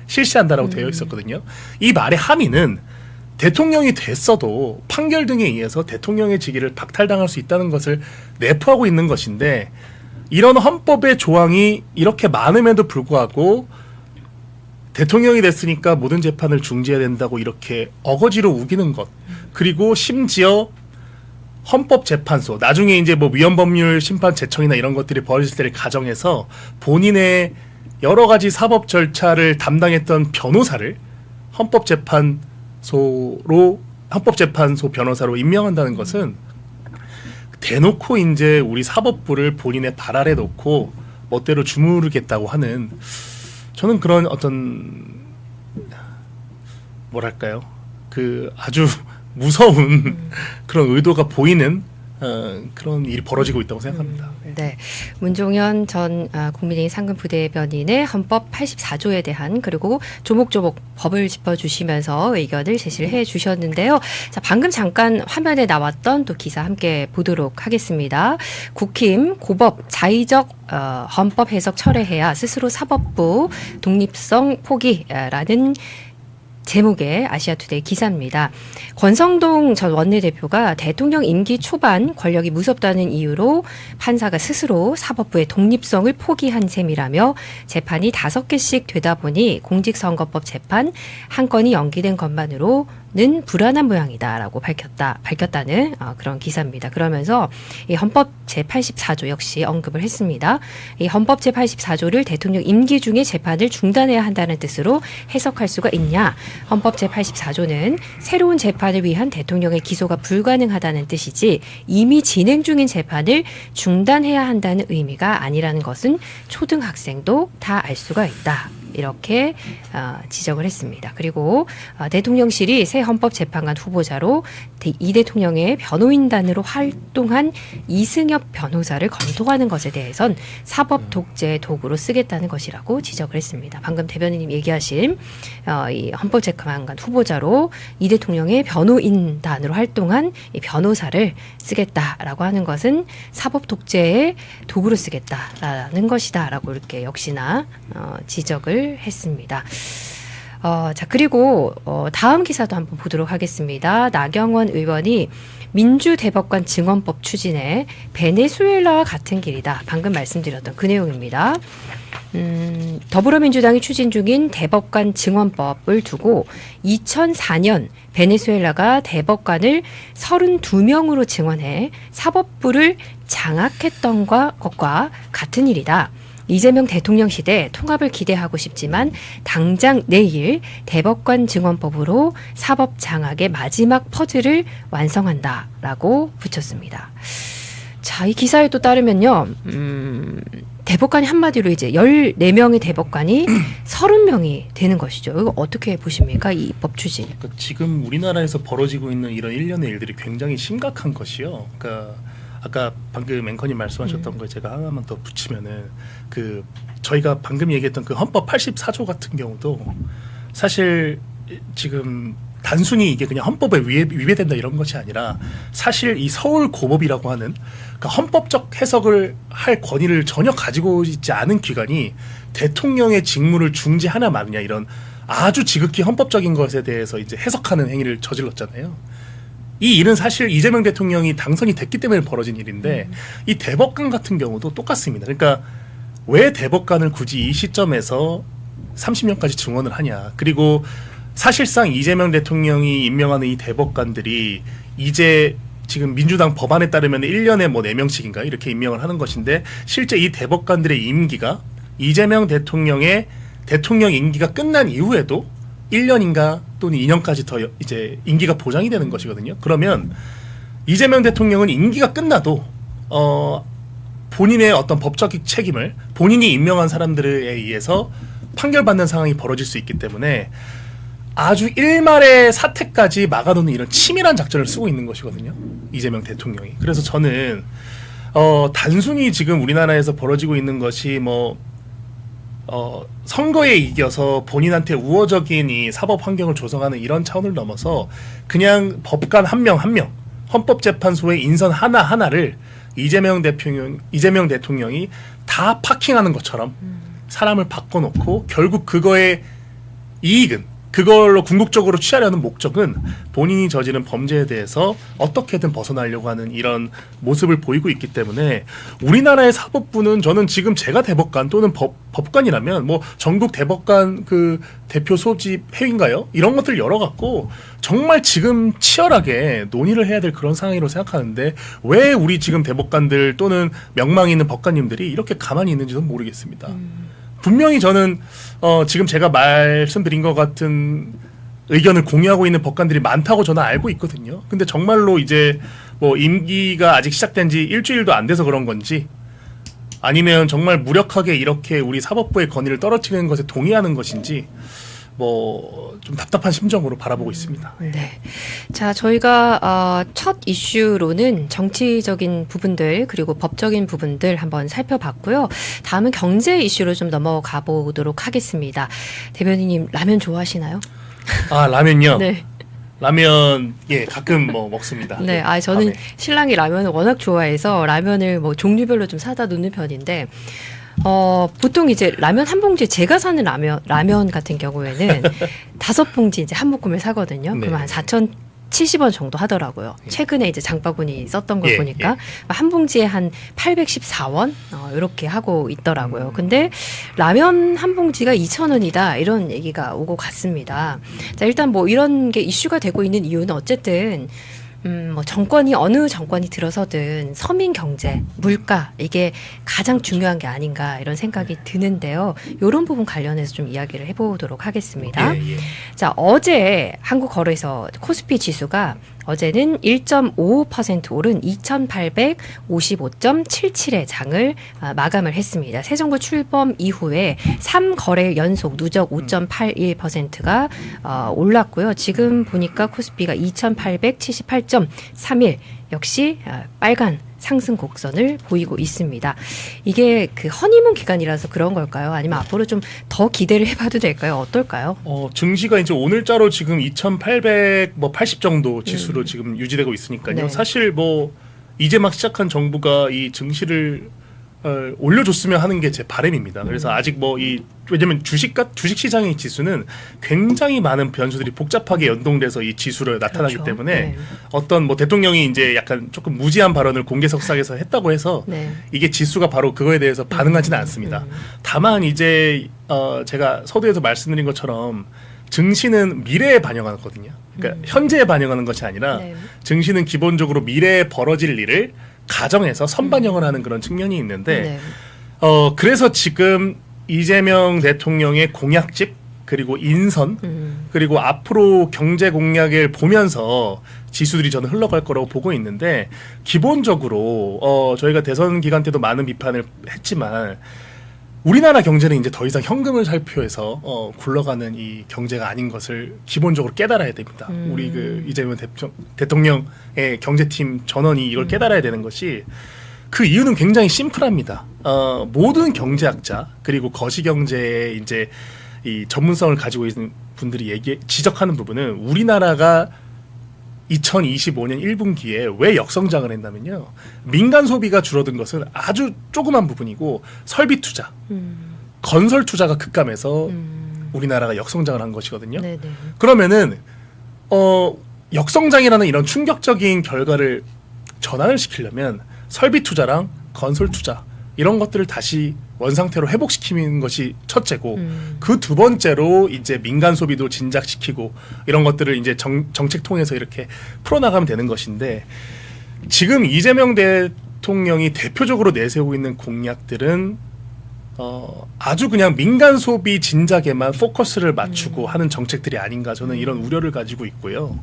실시한다라고 되어 있었거든요. 이 말의 함의는 대통령이 됐어도 판결 등에 의해서 대통령의 직위를 박탈당할 수 있다는 것을 내포하고 있는 것인데 이런 헌법의 조항이 이렇게 많음에도 불구하고 대통령이 됐으니까 모든 재판을 중지해야 된다고 이렇게 어거지로 우기는 것 그리고 심지어 헌법재판소 나중에 이제 뭐 위헌법률 심판 제청이나 이런 것들이 벌어질 때를 가정해서 본인의 여러 가지 사법 절차를 담당했던 변호사를 헌법재판소 변호사로 임명한다는 것은 대놓고 이제 우리 사법부를 본인의 발 아래 놓고 멋대로 주무르겠다고 하는 저는 그런 어떤 뭐랄까요 그 아주 무서운 그런 의도가 보이는 그런 일이 벌어지고 있다고 생각합니다. 네, 문종현 전 국민의힘 상근부대변인의 헌법 84조에 대한 그리고 조목조목 법을 짚어주시면서 의견을 제시를 해주셨는데요. 자, 방금 잠깐 화면에 나왔던 또 기사 함께 보도록 하겠습니다. 국힘 고법 자의적 헌법 해석 철회해야 스스로 사법부 독립성 포기라는 제목의 아시아투데이 기사입니다. 권성동 전 원내대표가 대통령 임기 초반 권력이 무섭다는 이유로 판사가 스스로 사법부의 독립성을 포기한 셈이라며 재판이 5개씩 되다 보니 공직선거법 재판 한 건이 연기된 것만으로는 불안한 모양이다라고 밝혔다는 그런 기사입니다. 그러면서 이 헌법 제84조 역시 언급을 했습니다. 이 헌법 제84조를 대통령 임기 중에 재판을 중단해야 한다는 뜻으로 해석할 수가 있냐? 헌법 제84조는 새로운 재판을 위한 대통령의 기소가 불가능하다는 뜻이지 이미 진행 중인 재판을 중단해야 한다는 의미가 아니라는 것은 초등학생도 다 알 수가 있다. 이렇게 지적을 했습니다. 그리고 대통령실이 새 헌법재판관 후보자로 이 대통령의 변호인단으로 활동한 이승엽 변호사를 검토하는 것에 대해선 사법 독재의 도구로 쓰겠다는 것이라고 지적을 했습니다. 방금 대변인님 얘기하신 이 헌법재판관 후보자로 이 대통령의 변호인단으로 활동한 이 변호사를 쓰겠다라고 하는 것은 사법 독재의 도구로 쓰겠다라는 것이다라고 이렇게 역시나 지적을 했습니다. 자, 그리고 다음 기사도 한번 보도록 하겠습니다. 나경원 의원이 민주대법관 증언법 추진에 베네수엘라와 같은 길이다. 방금 말씀드렸던 그 내용입니다. 더불어민주당이 추진 중인 대법관 증언법을 두고 2004년 베네수엘라가 대법관을 32명으로 증언해 사법부를 장악했던 것과 같은 일이다. 이재명 대통령 시대 통합을 기대하고 싶지만 당장 내일 대법관 증언법으로 사법 장악의 마지막 퍼즐을 완성한다라고 붙였습니다. 자, 이 기사에 또 따르면요. 대법관이 한마디로 이제 14명의 대법관이 30명이 되는 것이죠. 이거 어떻게 보십니까? 이 법 추진. 그러니까 지금 우리나라에서 벌어지고 있는 이런 일련의 일들이 굉장히 심각한 것이요. 그러니까 아까 방금 앵커님 말씀하셨던 거에 제가 하나만 더 붙이면은 그 저희가 방금 얘기했던 그 헌법 84조 같은 경우도 사실 지금 단순히 이게 그냥 헌법에 위배된다 이런 것이 아니라 사실 이 서울고법이라고 하는 그러니까 헌법적 해석을 할 권위를 전혀 가지고 있지 않은 기관이 대통령의 직무를 중지하나 마느냐 이런 아주 지극히 헌법적인 것에 대해서 이제 해석하는 행위를 저질렀잖아요. 이 일은 사실 이재명 대통령이 당선이 됐기 때문에 벌어진 일인데 이 대법관 같은 경우도 똑같습니다. 그러니까 왜 대법관을 굳이 이 시점에서 30년까지 증언을 하냐. 그리고 사실상 이재명 대통령이 임명하는 이 대법관들이 이제 지금 민주당 법안에 따르면 1년에 뭐 4명씩인가 이렇게 임명을 하는 것인데 실제 이 대법관들의 임기가 이재명 대통령의 대통령 임기가 끝난 이후에도 1년인가 또는 2년까지 더 이제 임기가 보장이 되는 것이거든요. 그러면 이재명 대통령은 임기가 끝나도 본인의 어떤 법적 책임을 본인이 임명한 사람들에 의해서 판결받는 상황이 벌어질 수 있기 때문에 아주 일말의 사태까지 막아놓는 이런 치밀한 작전을 쓰고 있는 것이거든요. 이재명 대통령이. 그래서 저는 단순히 지금 우리나라에서 벌어지고 있는 것이 선거에 이겨서 본인한테 우호적인 이 사법 환경을 조성하는 이런 차원을 넘어서 그냥 법관 한 명 한 명, 헌법재판소의 인선 하나하나를 이재명 대통령이 다 파킹하는 것처럼 사람을 바꿔놓고 결국 그거의 이익은 그걸로 궁극적으로 취하려는 목적은 본인이 저지른 범죄에 대해서 어떻게든 벗어나려고 하는 이런 모습을 보이고 있기 때문에 우리나라의 사법부는 저는 지금 제가 대법관 또는 법관이라면 뭐 전국 대법관 그 대표 소집 회의인가요? 이런 것들 열어갖고 정말 지금 치열하게 논의를 해야 될 그런 상황이라고 생각하는데 왜 우리 지금 대법관들 또는 명망 있는 법관님들이 이렇게 가만히 있는지는 모르겠습니다. 분명히 저는 지금 제가 말씀드린 것 같은 의견을 공유하고 있는 법관들이 많다고 저는 알고 있거든요. 근데 정말로 이제 뭐 임기가 아직 시작된 지 일주일도 안 돼서 그런 건지 아니면 정말 무력하게 이렇게 우리 사법부의 권위를 떨어뜨리는 것에 동의하는 것인지 뭐 좀 답답한 심정으로 바라보고 있습니다. 네. 자, 저희가 첫 이슈로는 정치적인 부분들 그리고 법적인 부분들 한번 살펴봤고요. 다음은 경제 이슈로 좀 넘어가 보도록 하겠습니다. 대변인님 라면 좋아하시나요? 아, 라면요? 네. 라면 가끔 뭐 먹습니다. 네, 저는 밤에. 신랑이 라면을 워낙 좋아해서 라면을 뭐 종류별로 좀 사다 놓는 편인데 보통 이제 라면 한 봉지에 제가 사는 라면 같은 경우에는 5봉지 이제 한 묶음을 사거든요. 네. 그러면 한 4,070원 정도 하더라고요. 최근에 이제 장바구니 썼던 걸 보니까 한 봉지에 한 814원 이렇게 하고 있더라고요. 근데 라면 한 봉지가 2,000원이다 이런 얘기가 오고 갔습니다. 자, 일단 뭐 이런 게 이슈가 되고 있는 이유는 어쨌든 뭐 어느 정권이 들어서든 서민 경제, 물가 이게 가장 중요한 게 아닌가 이런 생각이 드는데요. 이런 부분 관련해서 좀 이야기를 해보도록 하겠습니다. 자, 어제 한국거래소 코스피 지수가 어제는 1.55% 오른 2,855.77의 장을 마감을 했습니다. 새 정부 출범 이후에 3거래일 연속 누적 5.81%가 올랐고요. 지금 보니까 코스피가 2,878.31 역시 빨간 상승 곡선을 보이고 있습니다. 이게 그 허니문 기간이라서 그런 걸까요? 아니면 앞으로 좀 더 기대를 해봐도 될까요? 어떨까요? 증시가 이제 오늘자로 지금 2,880 정도 지수로 지금 유지되고 있으니까요. 네. 사실 뭐 이제 막 시작한 정부가 이 증시를 올려줬으면 하는 게 제 바람입니다. 그래서 아직 왜냐면 주식 시장의 지수는 굉장히 많은 변수들이 복잡하게 연동돼서 이 지수를 나타나기 그렇죠. 때문에 네. 어떤 대통령이 이제 약간 조금 무지한 발언을 공개석상에서 했다고 해서 네. 이게 지수가 바로 그거에 대해서 반응하지는 않습니다. 다만 이제 제가 서두에서 말씀드린 것처럼 증시는 미래에 반영하거든요. 그러니까 현재에 반영하는 것이 아니라 네. 증시는 기본적으로 미래에 벌어질 일을 가정해서 선반영을 하는 그런 측면이 있는데 네. 그래서 지금 이재명 대통령의 공약집 그리고 인선 그리고 앞으로 경제 공약을 보면서 지수들이 저는 흘러갈 거라고 보고 있는데 기본적으로 저희가 대선 기간 때도 많은 비판을 했지만 우리나라 경제는 이제 더 이상 현금을 살표해서 굴러가는 이 경제가 아닌 것을 기본적으로 깨달아야 됩니다. 우리 그 이재명 대통령의 경제팀 전원이 이걸 깨달아야 되는 것이 그 이유는 굉장히 심플합니다. 모든 경제학자 그리고 거시경제의 이제 이 전문성을 가지고 있는 분들이 지적하는 부분은 우리나라가 2025년 1분기에 왜 역성장을 했냐면요. 민간 소비가 줄어든 것은 아주 조그만 부분이고 설비 투자, 건설 투자가 급감해서 우리나라가 역성장을 한 것이거든요. 네네. 그러면은 역성장이라는 이런 충격적인 결과를 전환을 시키려면 설비 투자랑 건설 투자 이런 것들을 다시 원상태로 회복시키는 것이 첫째고 그 두 번째로 이제 민간 소비도 진작시키고 이런 것들을 이제 정책 통해서 이렇게 풀어나가면 되는 것인데 지금 이재명 대통령이 대표적으로 내세우고 있는 공약들은 아주 그냥 민간 소비 진작에만 포커스를 맞추고 하는 정책들이 아닌가 저는 이런 우려를 가지고 있고요.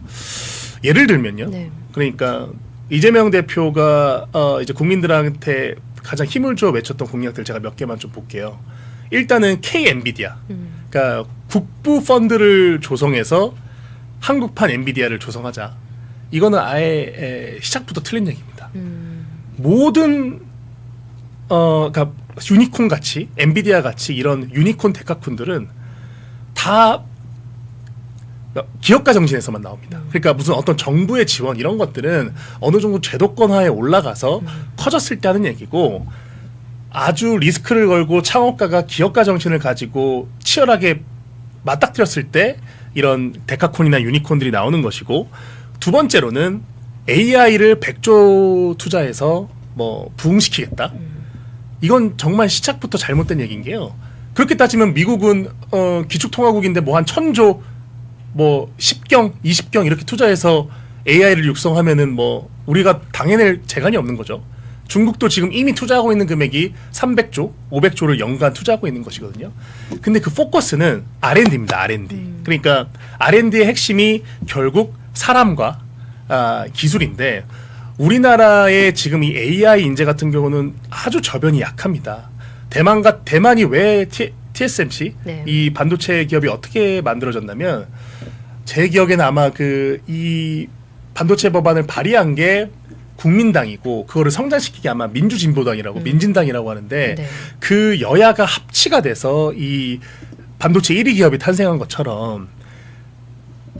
예를 들면요. 네. 그러니까 이재명 대표가 이제 국민들한테 가장 힘을 줘 외쳤던 공약들 제가 몇 개만 좀 볼게요. 일단은 K-엔비디아. 그러니까 국부 펀드를 조성해서 한국판 엔비디아를 조성하자. 이거는 아예 시작부터 틀린 얘기입니다. 모든 그러니까 유니콘 같이 엔비디아 같이 이런 유니콘 데카콘들은 다 기업가 정신에서만 나옵니다. 그러니까 무슨 어떤 정부의 지원 이런 것들은 어느 정도 제도권화에 올라가서 커졌을 때 하는 얘기고 아주 리스크를 걸고 창업가가 기업가 정신을 가지고 치열하게 맞닥뜨렸을 때 이런 데카콘이나 유니콘들이 나오는 것이고 두 번째로는 AI를 100조 투자해서 부흥시키겠다. 이건 정말 시작부터 잘못된 얘기인 게요. 그렇게 따지면 미국은 기축통화국인데 한 1000조 10경, 20경 이렇게 투자해서 AI를 육성하면은 우리가 당해낼 재간이 없는 거죠. 중국도 지금 이미 투자하고 있는 금액이 300조, 500조를 연간 투자하고 있는 것이거든요. 근데 그 포커스는 R&D입니다. R&D. 그러니까 R&D의 핵심이 결국 사람과 기술인데 우리나라의 지금 이 AI 인재 같은 경우는 아주 저변이 약합니다. 대만이 왜 TSMC 네. 이 반도체 기업이 어떻게 만들어졌냐면 제 기억에는 아마 이 반도체 법안을 발의한 게 국민당이고 그거를 성장시키기 아마 민주진보당이라고 민진당이라고 하는데 네. 그 여야가 합치가 돼서 이 반도체 1위 기업이 탄생한 것처럼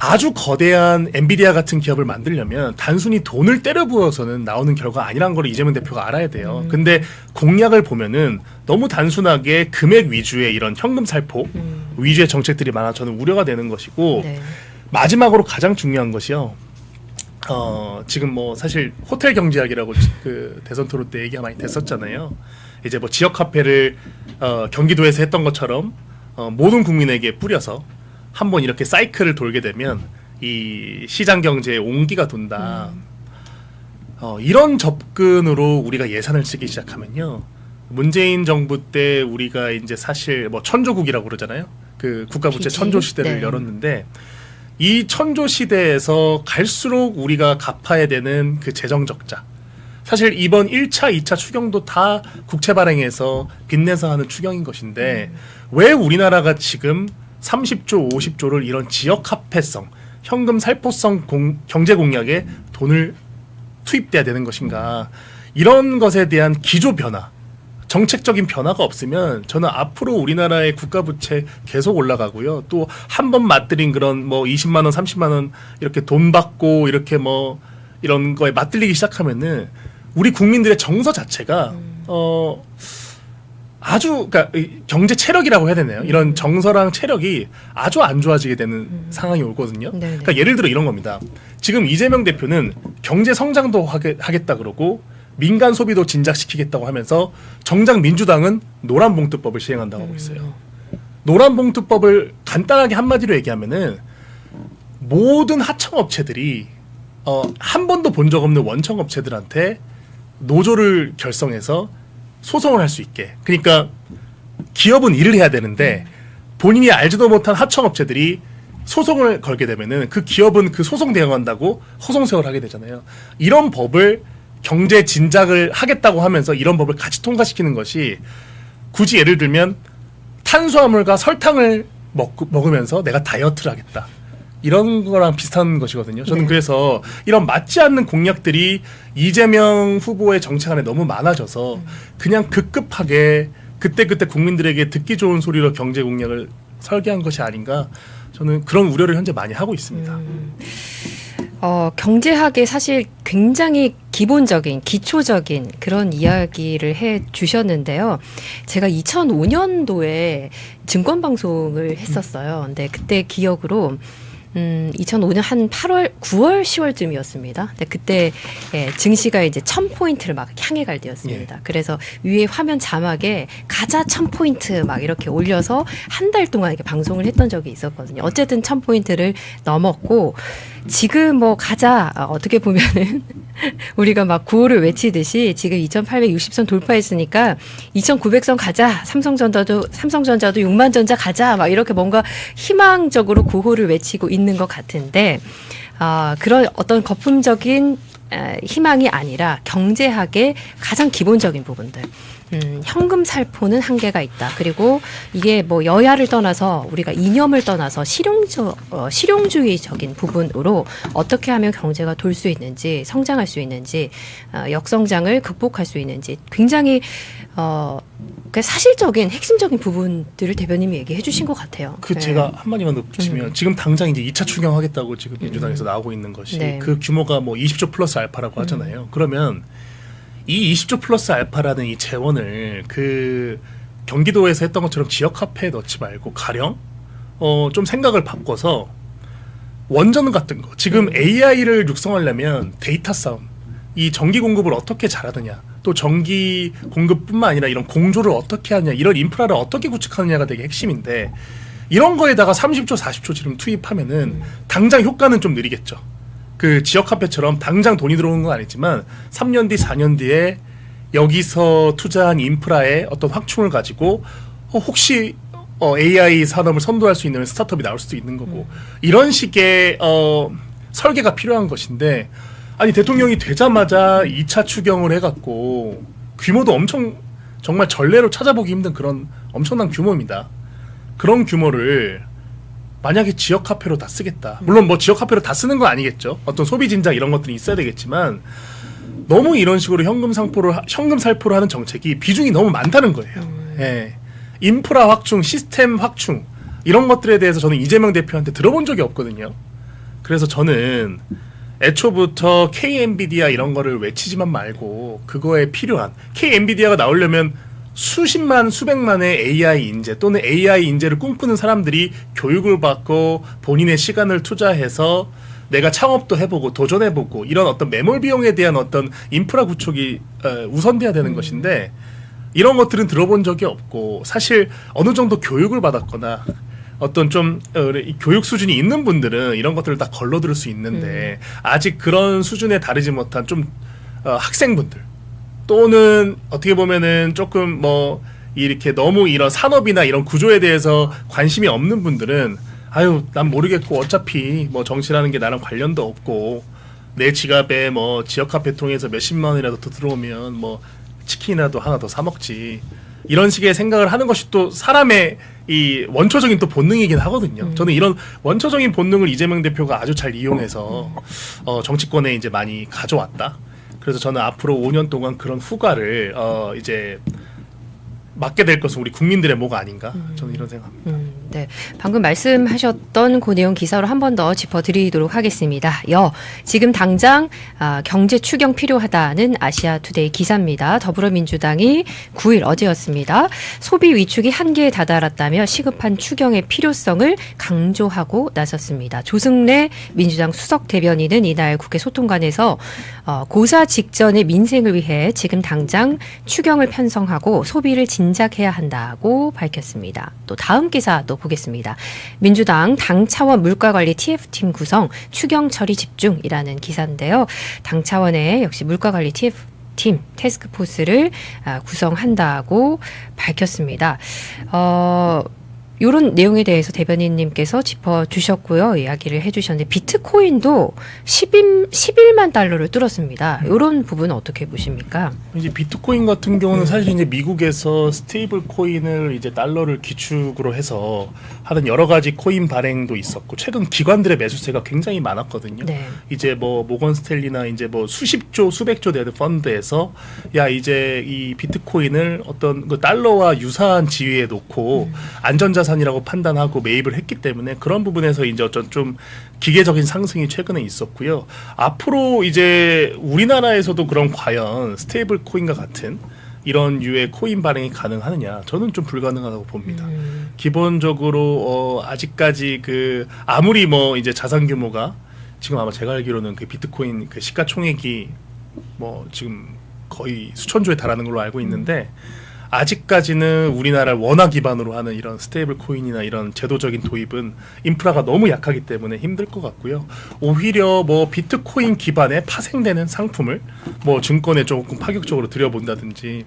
아주 거대한 엔비디아 같은 기업을 만들려면 단순히 돈을 때려 부어서는 나오는 결과가 아니란 걸 이재명 대표가 알아야 돼요. 근데 공약을 보면은 너무 단순하게 금액 위주의 이런 현금 살포 위주의 정책들이 많아 저는 우려가 되는 것이고 네. 마지막으로 가장 중요한 것이요. 지금 뭐 사실 호텔 경제학이라고 그 대선 토론 때 얘기가 많이 됐었잖아요. 이제 뭐 지역 화폐를 경기도에서 했던 것처럼 모든 국민에게 뿌려서 한번 이렇게 사이클을 돌게 되면 이 시장 경제에 온기가 돈다. 이런 접근으로 우리가 예산을 쓰기 시작하면요. 문재인 정부 때 우리가 이제 사실 뭐 천조국이라고 그러잖아요. 그 국가부채 천조 시대를 네. 열었는데 이 천조 시대에서 갈수록 우리가 갚아야 되는 그 재정 적자. 사실 이번 1차, 2차 추경도 다 국채 발행해서 빚내서 하는 추경인 것인데 왜 우리나라가 지금 30조, 50조를 이런 지역 화폐성, 현금 살포성 경제 공약에 돈을 투입돼야 되는 것인가. 이런 것에 대한 기조 변화, 정책적인 변화가 없으면 저는 앞으로 우리나라의 국가 부채 계속 올라가고요. 또 한 번 맞들인 그런 뭐 20만 원, 30만 원 이렇게 돈 받고 이렇게 뭐 이런 거에 맞들리기 시작하면은 우리 국민들의 정서 자체가 아주 그러니까 경제 체력이라고 해야 되나요? 이런 정서랑 체력이 아주 안 좋아지게 되는 상황이 오거든요. 네네. 그러니까 예를 들어 이런 겁니다. 지금 이재명 대표는 경제 성장도 하겠다 그러고 민간 소비도 진작시키겠다고 하면서 정작 민주당은 노란봉투법을 시행한다고 하고 있어요. 노란봉투법을 간단하게 한마디로 얘기하면은 모든 하청업체들이 한 번도 본 적 없는 원청업체들한테 노조를 결성해서 소송을 할 수 있게. 그러니까 기업은 일을 해야 되는데 본인이 알지도 못한 하청업체들이 소송을 걸게 되면은 그 기업은 그 소송 대응한다고 허송세월 하게 되잖아요. 이런 법을 경제 진작을 하겠다고 하면서 이런 법을 같이 통과시키는 것이 굳이 예를 들면 탄수화물과 설탕을 먹으면서 내가 다이어트를 하겠다. 이런 거랑 비슷한 것이거든요. 저는 그래서 이런 맞지 않는 공약들이 이재명 후보의 정책 안에 너무 많아져서 그냥 급급하게 그때그때 국민들에게 듣기 좋은 소리로 경제 공약을 설계한 것이 아닌가. 저는 그런 우려를 현재 많이 하고 있습니다. 경제학에 사실 굉장히 기본적인, 기초적인 그런 이야기를 해 주셨는데요. 제가 2005년도에 증권방송을 했었어요. 근데 그때 기억으로 2005년 한 8월, 9월, 10월쯤이었습니다. 근데 그때 증시가 이제 1000포인트를 막 향해 갈 때였습니다. 예. 그래서 위에 화면 자막에 가자 1000포인트 막 이렇게 올려서 한 달 동안 이렇게 방송을 했던 적이 있었거든요. 어쨌든 1000포인트를 넘었고 지금 뭐 가자 어떻게 보면은 우리가 막 구호를 외치듯이 지금 2860선 돌파했으니까 2900선 가자. 삼성전자도 6만전자 가자. 막 이렇게 뭔가 희망적으로 구호를 외치고 있는 것 같은데 그런 어떤 거품적인 희망이 아니라 경제학의 가장 기본적인 부분들. 현금 살포는 한계가 있다. 그리고 이게 뭐 여야를 떠나서 우리가 이념을 떠나서 실용주의적인 부분으로 어떻게 하면 경제가 돌 수 있는지, 성장할 수 있는지, 역성장을 극복할 수 있는지 굉장히 사실적인 핵심적인 부분들을 대변님이 얘기해 주신 것 같아요. 그 제가 한마디만 더 붙이면 지금 당장 이제 2차 추경하겠다고 지금 민주당에서 나오고 있는 것이 네. 그 규모가 뭐 20조 플러스 알파라고 하잖아요. 그러면 이 20조 플러스 알파라는 이 재원을 그 경기도에서 했던 것처럼 지역 화폐에 넣지 말고 가령 좀 생각을 바꿔서 원전 같은 거 지금 AI를 육성하려면 데이터 싸움 이 전기 공급을 어떻게 잘하느냐 또 전기 공급뿐만 아니라 이런 공조를 어떻게 하냐 이런 인프라를 어떻게 구축하느냐가 되게 핵심인데 이런 거에다가 30조 40조 지금 투입하면은 당장 효과는 좀 느리겠죠. 그 지역화폐처럼 당장 돈이 들어오는 건 아니지만 3년 뒤 4년 뒤에 여기서 투자한 인프라의 어떤 확충을 가지고 혹시 AI 산업을 선도할 수 있는 스타트업이 나올 수도 있는 거고 이런 식의 설계가 필요한 것인데 아니 대통령이 되자마자 2차 추경을 해갖고 규모도 엄청 정말 전례로 찾아보기 힘든 그런 엄청난 규모입니다. 그런 규모를 만약에 지역 화폐로 다 쓰겠다. 물론 뭐 지역 화폐로 다 쓰는 건 아니겠죠. 어떤 소비 진작 이런 것들이 있어야 되겠지만 너무 이런 식으로 현금 살포를 하는 정책이 비중이 너무 많다는 거예요. 예. 인프라 확충, 시스템 확충 이런 것들에 대해서 저는 이재명 대표한테 들어본 적이 없거든요. 그래서 저는 애초부터 K-엔비디아 이런 거를 외치지만 말고 그거에 필요한 K-엔비디아가 나오려면 수십만 수백만의 AI 인재 또는 AI 인재를 꿈꾸는 사람들이 교육을 받고 본인의 시간을 투자해서 내가 창업도 해보고 도전해보고 이런 어떤 매몰 비용에 대한 어떤 인프라 구축이 우선돼야 되는 것인데 이런 것들은 들어본 적이 없고 사실 어느 정도 교육을 받았거나 어떤 좀 교육 수준이 있는 분들은 이런 것들을 다 걸러들을 수 있는데 아직 그런 수준에 다르지 못한 좀 학생분들 또는 어떻게 보면은 조금 뭐 이렇게 너무 이런 산업이나 이런 구조에 대해서 관심이 없는 분들은 아유 난 모르겠고 어차피 뭐 정치라는 게 나랑 관련도 없고 내 지갑에 뭐 지역 카페 통해서 몇십만 원이라도 더 들어오면 뭐 치킨이라도 하나 더 사 먹지 이런 식의 생각을 하는 것이 또 사람의 이 원초적인 또 본능이긴 하거든요. 저는 이런 원초적인 본능을 이재명 대표가 아주 잘 이용해서 정치권에 이제 많이 가져왔다. 그래서 저는 앞으로 5년 동안 그런 후과를 이제 맡게 될 것은 우리 국민들의 뭐가 아닌가 저는 이런 생각합니다. 네, 방금 말씀하셨던 그 내용 기사로 한 번 더 짚어드리도록 하겠습니다. 지금 당장 경제 추경 필요하다는 아시아투데이 기사입니다. 더불어민주당이 9일 어제였습니다. 소비 위축이 한계에 다다랐다며 시급한 추경의 필요성을 강조하고 나섰습니다. 조승래 민주당 수석 대변인은 이날 국회 소통관에서 고사 직전의 민생을 위해 지금 당장 추경을 편성하고 소비를 진작해야 한다고 밝혔습니다. 또 다음 기사 또 보겠습니다. 민주당 당 차원 물가관리 TF팀 구성 추경 처리 집중이라는 기사인데요. 당 차원의 역시 물가관리 TF팀 태스크포스를 구성한다고 밝혔습니다. 이런 내용에 대해서 대변인님께서 짚어주셨고요. 이야기를 해주셨는데 비트코인도 11만 달러를 뚫었습니다. 이런 부분은 어떻게 보십니까? 이제 비트코인 같은 경우는 사실 이제 미국에서 스테이블 코인을 이제 달러를 기축으로 해서 하는 여러 가지 코인 발행도 있었고 최근 기관들의 매수세가 굉장히 많았거든요. 네. 이제 뭐 모건 스탠리나 이제 뭐 수십조 수백조 되는 펀드에서 야 이제 이 비트코인을 어떤 그 달러와 유사한 지위에 놓고 안전자산이라고 판단하고 매입을 했기 때문에 그런 부분에서 이제 어떤 좀 기계적인 상승이 최근에 있었고요. 앞으로 이제 우리나라에서도 그런 과연 스테이블 코인과 같은 이런 유의 코인 발행이 가능하느냐? 저는 좀 불가능하다고 봅니다. 기본적으로 아직까지 그 아무리 뭐 이제 자산 규모가 지금 아마 제가 알기로는 그 비트코인 그 시가총액이 뭐 지금 거의 수천조에 달하는 걸로 알고 있는데 아직까지는 우리나라를 원화 기반으로 하는 이런 스테이블 코인이나 이런 제도적인 도입은 인프라가 너무 약하기 때문에 힘들 것 같고요. 오히려 뭐 비트코인 기반에 파생되는 상품을 뭐 증권에 조금 파격적으로 들여본다든지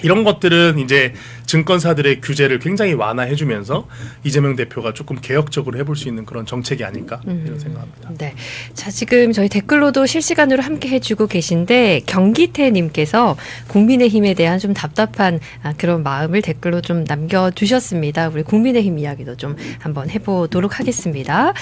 이런 것들은 이제 증권사들의 규제를 굉장히 완화해주면서 이재명 대표가 조금 개혁적으로 해볼 수 있는 그런 정책이 아닐까 이런 생각합니다. 네, 자 지금 저희 댓글로도 실시간으로 함께 해주고 계신데 경기태님께서 국민의힘에 대한 좀 답답한 그런 마음을 댓글로 좀 남겨주셨습니다. 우리 국민의힘 이야기도 좀 한번 해보도록 하겠습니다.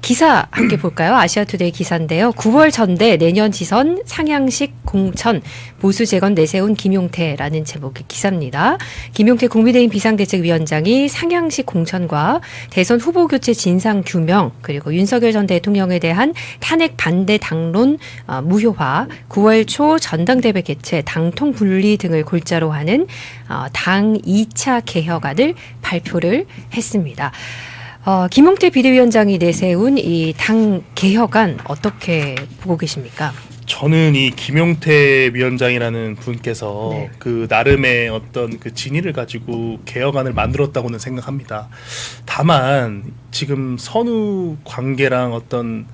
기사 함께 볼까요? 아시아투데이 기사인데요. 9월 전대 내년 지선 상향식 공천 보수 재건 내세운 김용태라는 제목의 기사입니다. 김용태 국민의힘 비상대책위원장이 상향식 공천과 대선 후보 교체 진상 규명 그리고 윤석열 전 대통령에 대한 탄핵 반대 당론 무효화 9월 초 전당대회 개최 당통 분리 등을 골자로 하는 당 2차 개혁안을 발표를 했습니다. 김용태 비대위원장이 내세운 이 당 개혁안 어떻게 보고 계십니까? 저는 이 김용태 위원장이라는 분께서 네. 그 나름의 어떤 그 진위를 가지고 개혁안을 만들었다고는 생각합니다. 다만 지금 선후 관계랑 어떤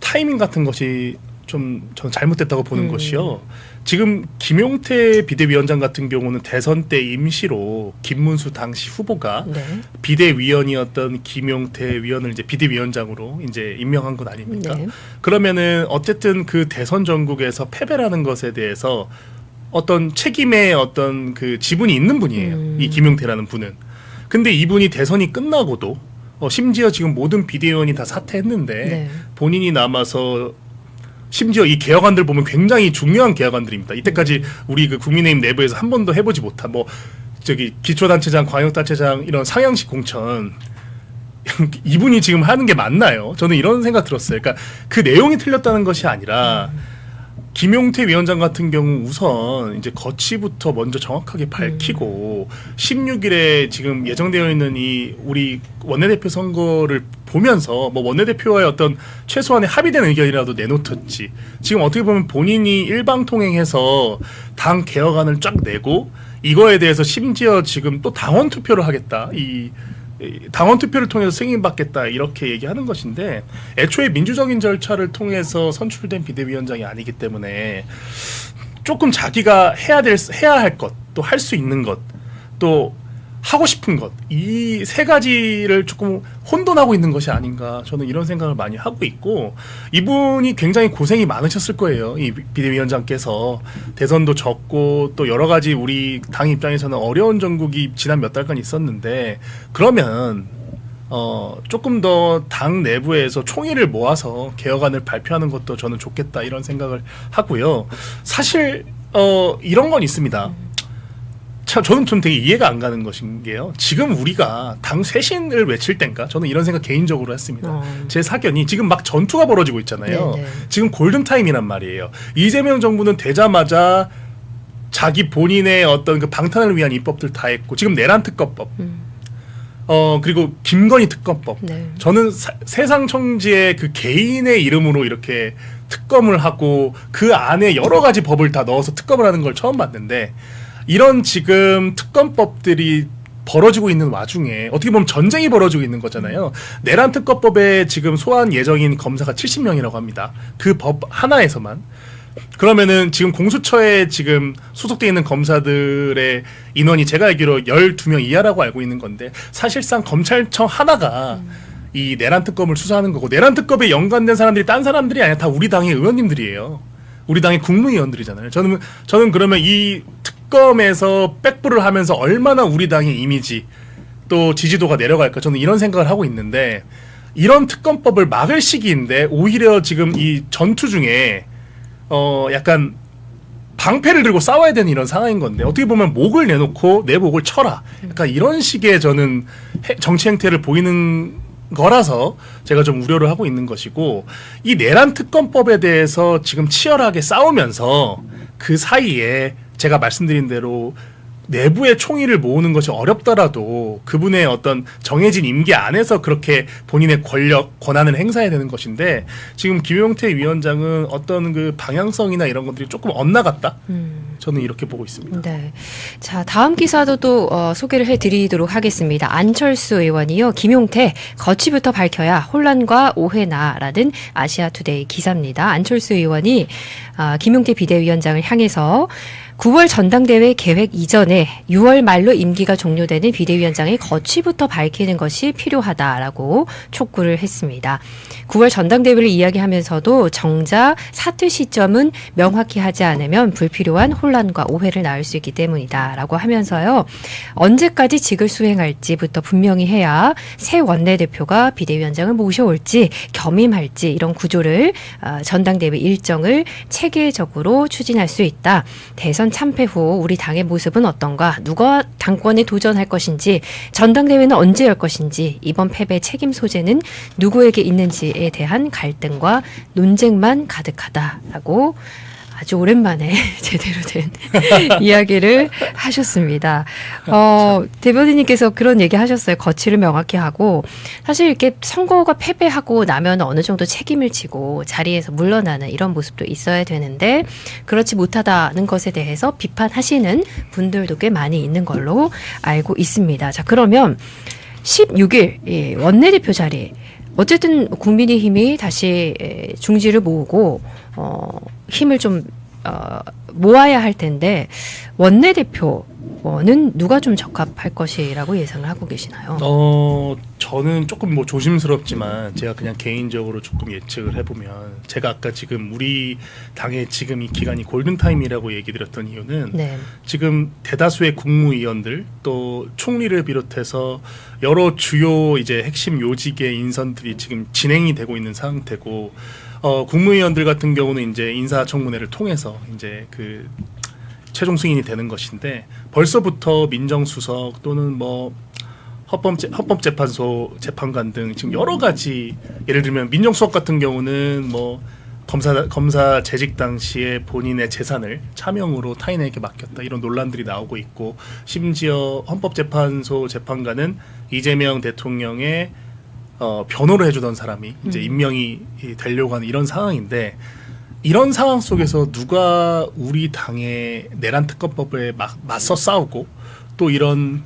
타이밍 같은 것이 좀 저는 잘못됐다고 보는 것이요. 지금 김용태 비대위원장 같은 경우는 대선 때 임시로 김문수 당시 후보가 네. 비대위원이었던 김용태 위원을 이제 비대위원장으로 이제 임명한 것 아닙니까? 네. 그러면은 어쨌든 그 대선 전국에서 패배라는 것에 대해서 어떤 책임의 어떤 그 지분이 있는 분이에요. 이 김용태라는 분은. 근데 이분이 대선이 끝나고도 심지어 지금 모든 비대위원이 다 사퇴했는데 네. 본인이 남아서 심지어 이 개혁안들 보면 굉장히 중요한 개혁안들입니다. 이때까지 우리 그 국민의힘 내부에서 한 번도 해보지 못한 뭐 저기 기초단체장, 광역단체장 이런 상향식 공천 이분이 지금 하는 게 맞나요? 저는 이런 생각 들었어요. 그러니까 그 내용이 틀렸다는 것이 아니라 김용태 위원장 같은 경우 우선 이제 거치부터 먼저 정확하게 밝히고 16일에 지금 예정되어 있는 이 우리 원내대표 선거를 보면서 뭐 원내대표와의 어떤 최소한의 합의된 의견이라도 내놓든지 지금 어떻게 보면 본인이 일방통행해서 당 개혁안을 쫙 내고 이거에 대해서 심지어 지금 또 당원 투표를 하겠다. 이 당원 투표를 통해서 승인받겠다 이렇게 얘기하는 것인데 애초에 민주적인 절차를 통해서 선출된 비대위원장이 아니기 때문에 조금 자기가 해야 할 것, 또 할 수 있는 것, 또 하고 싶은 것, 이 세 가지를 조금 혼돈하고 있는 것이 아닌가 저는 이런 생각을 많이 하고 있고 이분이 굉장히 고생이 많으셨을 거예요. 이 비대위원장께서 대선도 졌고 또 여러 가지 우리 당 입장에서는 어려운 전국이 지난 몇 달간 있었는데 그러면 조금 더 당 내부에서 총의를 모아서 개혁안을 발표하는 것도 저는 좋겠다 이런 생각을 하고요. 사실 이런 건 있습니다. 참 저는 좀 되게 이해가 안 가는 것인 게요. 지금 우리가 당 쇄신을 외칠 땐가? 저는 이런 생각 개인적으로 했습니다. 제 사견이 지금 막 전투가 벌어지고 있잖아요. 네네. 지금 골든타임이란 말이에요. 이재명 정부는 되자마자 자기 본인의 어떤 그 방탄을 위한 입법들 다 했고 지금 내란 특검법 그리고 김건희 특검법. 네. 저는 세상 청지의 그 개인의 이름으로 이렇게 특검을 하고 그 안에 여러 가지 법을 다 넣어서 특검을 하는 걸 처음 봤는데 이런 지금 특검법들이 벌어지고 있는 와중에 어떻게 보면 전쟁이 벌어지고 있는 거잖아요. 내란 특검법에 지금 소환 예정인 검사가 70명이라고 합니다. 그 법 하나에서만. 그러면은 지금 공수처에 지금 소속되어 있는 검사들의 인원이 제가 알기로 12명 이하라고 알고 있는 건데 사실상 검찰청 하나가 이 내란 특검을 수사하는 거고 내란 특검에 연관된 사람들이 딴 사람들이 아니라 다 우리 당의 의원님들이에요. 우리 당의 국무위원들이잖아요. 저는 그러면 이 특검에서 백부를 하면서 얼마나 우리 당의 이미지 또 지지도가 내려갈까 저는 이런 생각을 하고 있는데 이런 특검법을 막을 시기인데 오히려 지금 이 전투 중에 약간 방패를 들고 싸워야 되는 이런 상황인 건데 어떻게 보면 목을 내놓고 내 목을 쳐라 약간 이런 식의 저는 정치 행태를 보이는 거라서 제가 좀 우려를 하고 있는 것이고 이 내란 특검법에 대해서 지금 치열하게 싸우면서 그 사이에 제가 말씀드린 대로 내부의 총의를 모으는 것이 어렵더라도 그분의 어떤 정해진 임기 안에서 그렇게 본인의 권력, 권한을 행사해야 되는 것인데 지금 김용태 위원장은 어떤 그 방향성이나 이런 것들이 조금 엇나갔다? 저는 이렇게 보고 있습니다. 네. 자, 다음 기사도 또 소개를 해드리도록 하겠습니다. 안철수 의원이요. 김용태 거취부터 밝혀야 혼란과 오해나라는 아시아투데이 기사입니다. 안철수 의원이 김용태 비대위원장을 향해서 9월 전당대회 계획 이전에 6월 말로 임기가 종료되는 비대위원장의 거취부터 밝히는 것이 필요하다라고 촉구를 했습니다. 9월 전당대회를 이야기하면서도 정작 사퇴 시점은 명확히 하지 않으면 불필요한 혼란과 오해를 낳을 수 있기 때문이다라고 하면서요. 언제까지 직을 수행할지부터 분명히 해야 새 원내대표가 비대위원장을 모셔올지 겸임할지 이런 구조를 전당대회 일정을 체계적으로 추진할 수 있다. 대선 참패 후 우리 당의 모습은 어떤가? 누가 당권에 도전할 것인지, 전당대회는 언제 열 것인지, 이번 패배 책임 소재는 누구에게 있는지에 대한 갈등과 논쟁만 가득하다라고 아주 오랜만에 제대로 된 이야기를 하셨습니다. 대변인님께서 그런 얘기 하셨어요. 거취를 명확히 하고 사실 이렇게 선거가 패배하고 나면 어느 정도 책임을 지고 자리에서 물러나는 이런 모습도 있어야 되는데 그렇지 못하다는 것에 대해서 비판하시는 분들도 꽤 많이 있는 걸로 알고 있습니다. 자, 그러면 16일 원내대표 자리 어쨌든 국민의힘이 다시 중지를 모으고 힘을 좀 모아야 할 텐데 원내대표는 누가 좀 적합할 것이라고 예상을 하고 계시나요? 저는 조금 뭐 조심스럽지만 제가 그냥 개인적으로 조금 예측을 해보면 제가 아까 지금 우리 당의 지금 이 기간이 골든타임이라고 얘기 드렸던 이유는 네. 지금 대다수의 국무위원들 또 총리를 비롯해서 여러 주요 이제 핵심 요직의 인선들이 지금 진행이 되고 있는 상태고 국무위원들 같은 경우는 이제 인사청문회를 통해서 이제 그 최종 승인이 되는 것인데 벌써부터 민정수석 또는 뭐 헌법재판소 재판관 등 지금 여러 가지 예를 들면 민정수석 같은 경우는 뭐 검사 재직 당시에 본인의 재산을 차명으로 타인에게 맡겼다 이런 논란들이 나오고 있고 심지어 헌법재판소 재판관은 이재명 대통령의 변호를 해주던 사람이 이제 임명이 되려고 하는 이런 상황인데 이런 상황 속에서 누가 우리 당의 내란 특검법에 맞서 싸우고 또 이런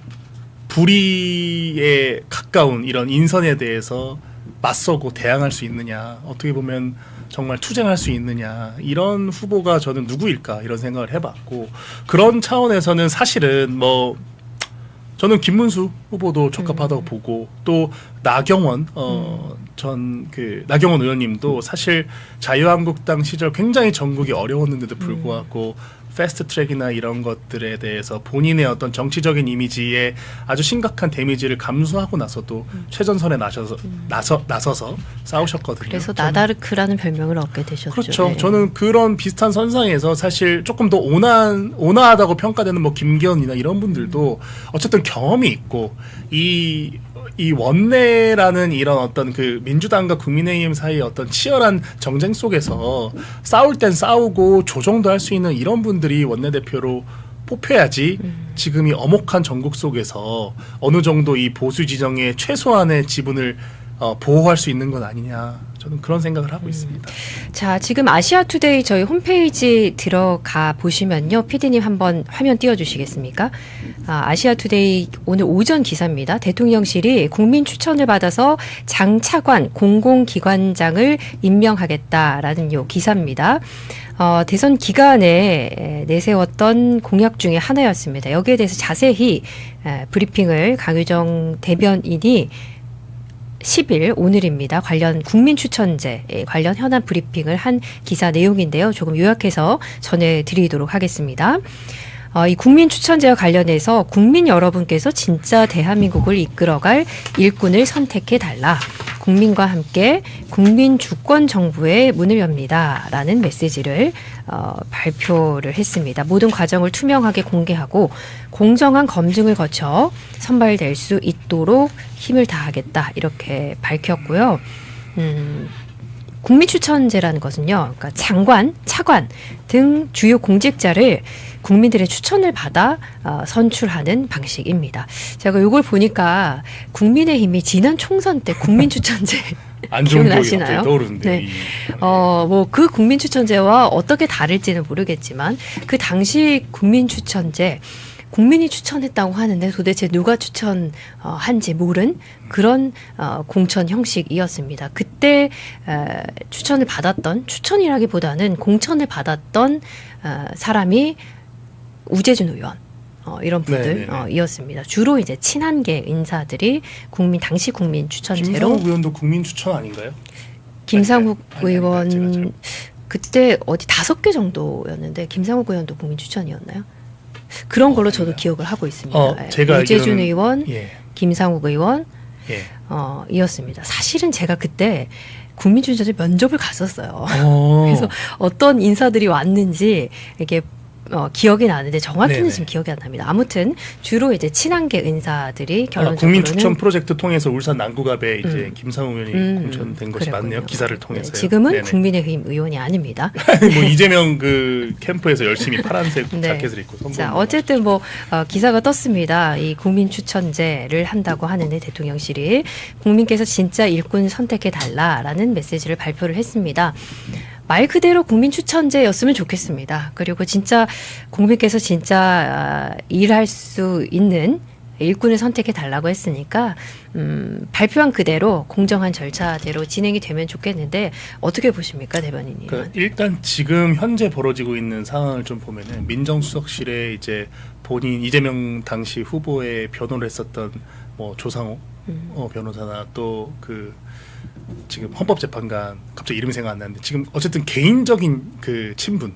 불의에 가까운 이런 인선에 대해서 맞서고 대항할 수 있느냐 어떻게 보면 정말 투쟁할 수 있느냐 이런 후보가 저는 누구일까 이런 생각을 해봤고 그런 차원에서는 사실은 뭐 저는 김문수 후보도 적합하다고 보고 또 나경원 나경원 의원님도 사실 자유한국당 시절 굉장히 전국이 어려웠는데도 불구하고 패스트트랙이나 이런 것들에 대해서 본인의 어떤 정치적인 이미지에 아주 심각한 데미지를 감수하고 나서도 최전선에 나서서 싸우셨거든요. 그래서 나다르크라는 별명을 얻게 되셨죠. 그렇죠. 네. 저는 그런 비슷한 선상에서 사실 조금 더 온화하다고 평가되는 뭐 김기현이나 이런 분들도 어쨌든 경험이 있고 이 원내라는 이런 어떤 그 민주당과 국민의힘 사이의 어떤 치열한 정쟁 속에서 싸울 땐 싸우고 조정도 할 수 있는 이런 분들이 원내대표로 뽑혀야지 지금 이 엄혹한 전국 속에서 어느 정도 이 보수 지정의 최소한의 지분을 보호할 수 있는 건 아니냐 저는 그런 생각을 하고 있습니다. 자, 지금 아시아투데이 저희 홈페이지 들어가 보시면요. PD님 한번 화면 띄워주시겠습니까? 아시아투데이 오늘 오전 기사입니다. 대통령실이 국민 추천을 받아서 장차관 공공기관장을 임명하겠다라는 요 기사입니다. 대선 기간에 내세웠던 공약 중에 하나였습니다. 여기에 대해서 자세히 브리핑을 강유정 대변인이 10일 오늘입니다. 관련 국민추천제 관련 현안 브리핑을 한 기사 내용인데요. 조금 요약해서 전해드리도록 하겠습니다. 이 국민추천제와 관련해서 국민 여러분께서 진짜 대한민국을 이끌어갈 일꾼을 선택해달라. 국민과 함께 국민주권정부의 문을 엽니다. 라는 메시지를 발표를 했습니다. 모든 과정을 투명하게 공개하고 공정한 검증을 거쳐 선발될 수 있도록 힘을 다하겠다. 이렇게 밝혔고요. 국민추천제라는 것은요. 그러니까 장관, 차관 등 주요 공직자를 국민들의 추천을 받아 선출하는 방식입니다. 제가 이걸 보니까 국민의힘이 지난 총선 때 국민추천제 기억나시나요? 떠오르는데. 네. 뭐 그 국민추천제와 어떻게 다를지는 모르겠지만 그 당시 국민추천제 국민이 추천했다고 하는데 도대체 누가 추천한지 모른 그런 공천 형식이었습니다. 그때 추천을 받았던 추천이라기보다는 공천을 받았던 사람이 우재준 의원 이런 분들이었습니다. 주로 이제 친한계 인사들이 당시 국민 추천제로 김상욱 의원도 국민 추천 아닌가요? 김상욱 의원 그때 어디 5개 정도였는데 김상욱 의원도 국민 추천이었나요? 그런 걸로 저도 기억을 하고 있습니다. 제가 우재준 의원, 예. 김상욱 의원 이었습니다. 사실은 제가 그때 국민추천제 면접을 갔었어요. 그래서 어떤 인사들이 왔는지 이렇게 기억이 나는데 정확히는 네네. 지금 기억이 안 납니다. 아무튼 주로 이제 친한계 인사들이 결론적으로는 국민 추천 프로젝트 통해서 울산 남구갑에 이제 김상욱 의원이 공천된 것이 그랬군요. 맞네요. 기사를 통해서요. 지금은 네네. 국민의힘 의원이 아닙니다. 뭐 이재명 그 캠프에서 열심히 파란색 자켓을 입고 선거. 자, 어쨌든 뭐 기사가 떴습니다. 이 국민 추천제를 한다고 하는데 대통령실이 국민께서 진짜 일꾼 선택해 달라라는 메시지를 발표를 했습니다. 말 그대로 국민 추천제였으면 좋겠습니다. 그리고 진짜 국민께서 진짜 일할 수 있는 일꾼을 선택해 달라고 했으니까 발표한 그대로 공정한 절차대로 진행이 되면 좋겠는데 어떻게 보십니까, 대변인님? 그러니까 일단 지금 현재 벌어지고 있는 상황을 좀 보면은 민정수석실에 이제 본인 이재명 당시 후보의 변호를 했었던 뭐 조상호 변호사나 또 그 지금 헌법재판관 갑자기 이름이 생각 안 나는데 지금 어쨌든 개인적인 그 친분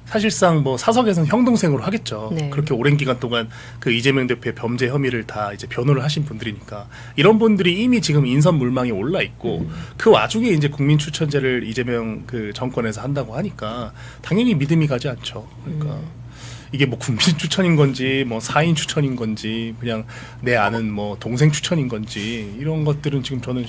사실상 뭐 사석에서는 형 동생으로 하겠죠. 네. 그렇게 오랜 기간 동안 그 이재명 대표의 범죄 혐의를 다 이제 변호를 하신 분들이니까 이런 분들이 이미 지금 인선 물망에 올라 있고 그 와중에 이제 국민 추천제를 이재명 그 정권에서 한다고 하니까 당연히 믿음이 가지 않죠. 그러니까 이게 뭐 국민 추천인 건지 뭐 사인 추천인 건지 그냥 내 아는 뭐 동생 추천인 건지 이런 것들은 지금 저는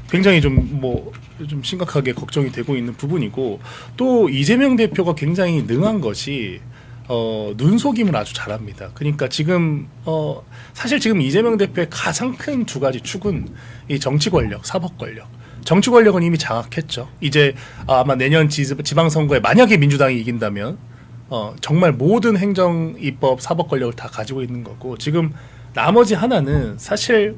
굉장히 좀 심각하게 걱정이 되고 있는 부분이고, 또 이재명 대표가 굉장히 능한 것이 눈속임을 아주 잘합니다. 그러니까 지금 사실 지금 이재명 대표의 가장 큰 두 가지 축은 이 정치 권력, 사법 권력. 정치 권력은 이미 장악했죠. 이제 아마 내년 지방선거에 만약에 민주당이 이긴다면 정말 모든 행정, 입법, 사법 권력을 다 가지고 있는 거고, 지금 나머지 하나는 사실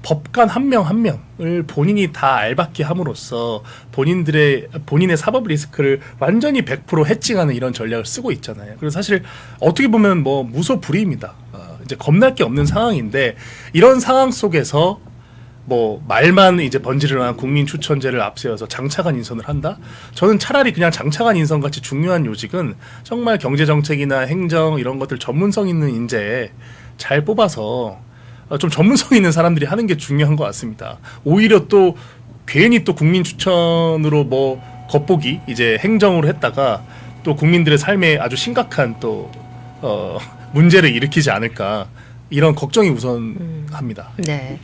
법관 한 명 한 명을 본인이 다 알박기 함으로써 본인의 사법 리스크를 완전히 100% 해칭하는 이런 전략을 쓰고 있잖아요. 그래서 사실 어떻게 보면 뭐 무소불위입니다. 이제 겁날 게 없는 상황인데, 이런 상황 속에서 뭐 말만 이제 번지르르한 국민 추천제를 앞세워서 장차관 인선을 한다? 저는 차라리 그냥 장차관 인선 같이 중요한 요직은 정말 경제 정책이나 행정 이런 것들 전문성 있는 인재 잘 뽑아서 좀 전문성 있는 사람들이 하는 게 중요한 것 같습니다. 오히려 또 괜히 또 국민 추천으로 뭐 겉보기 이제 행정으로 했다가 또 국민들의 삶에 아주 심각한 또 문제를 일으키지 않을까, 이런 걱정이 우선합니다. 네.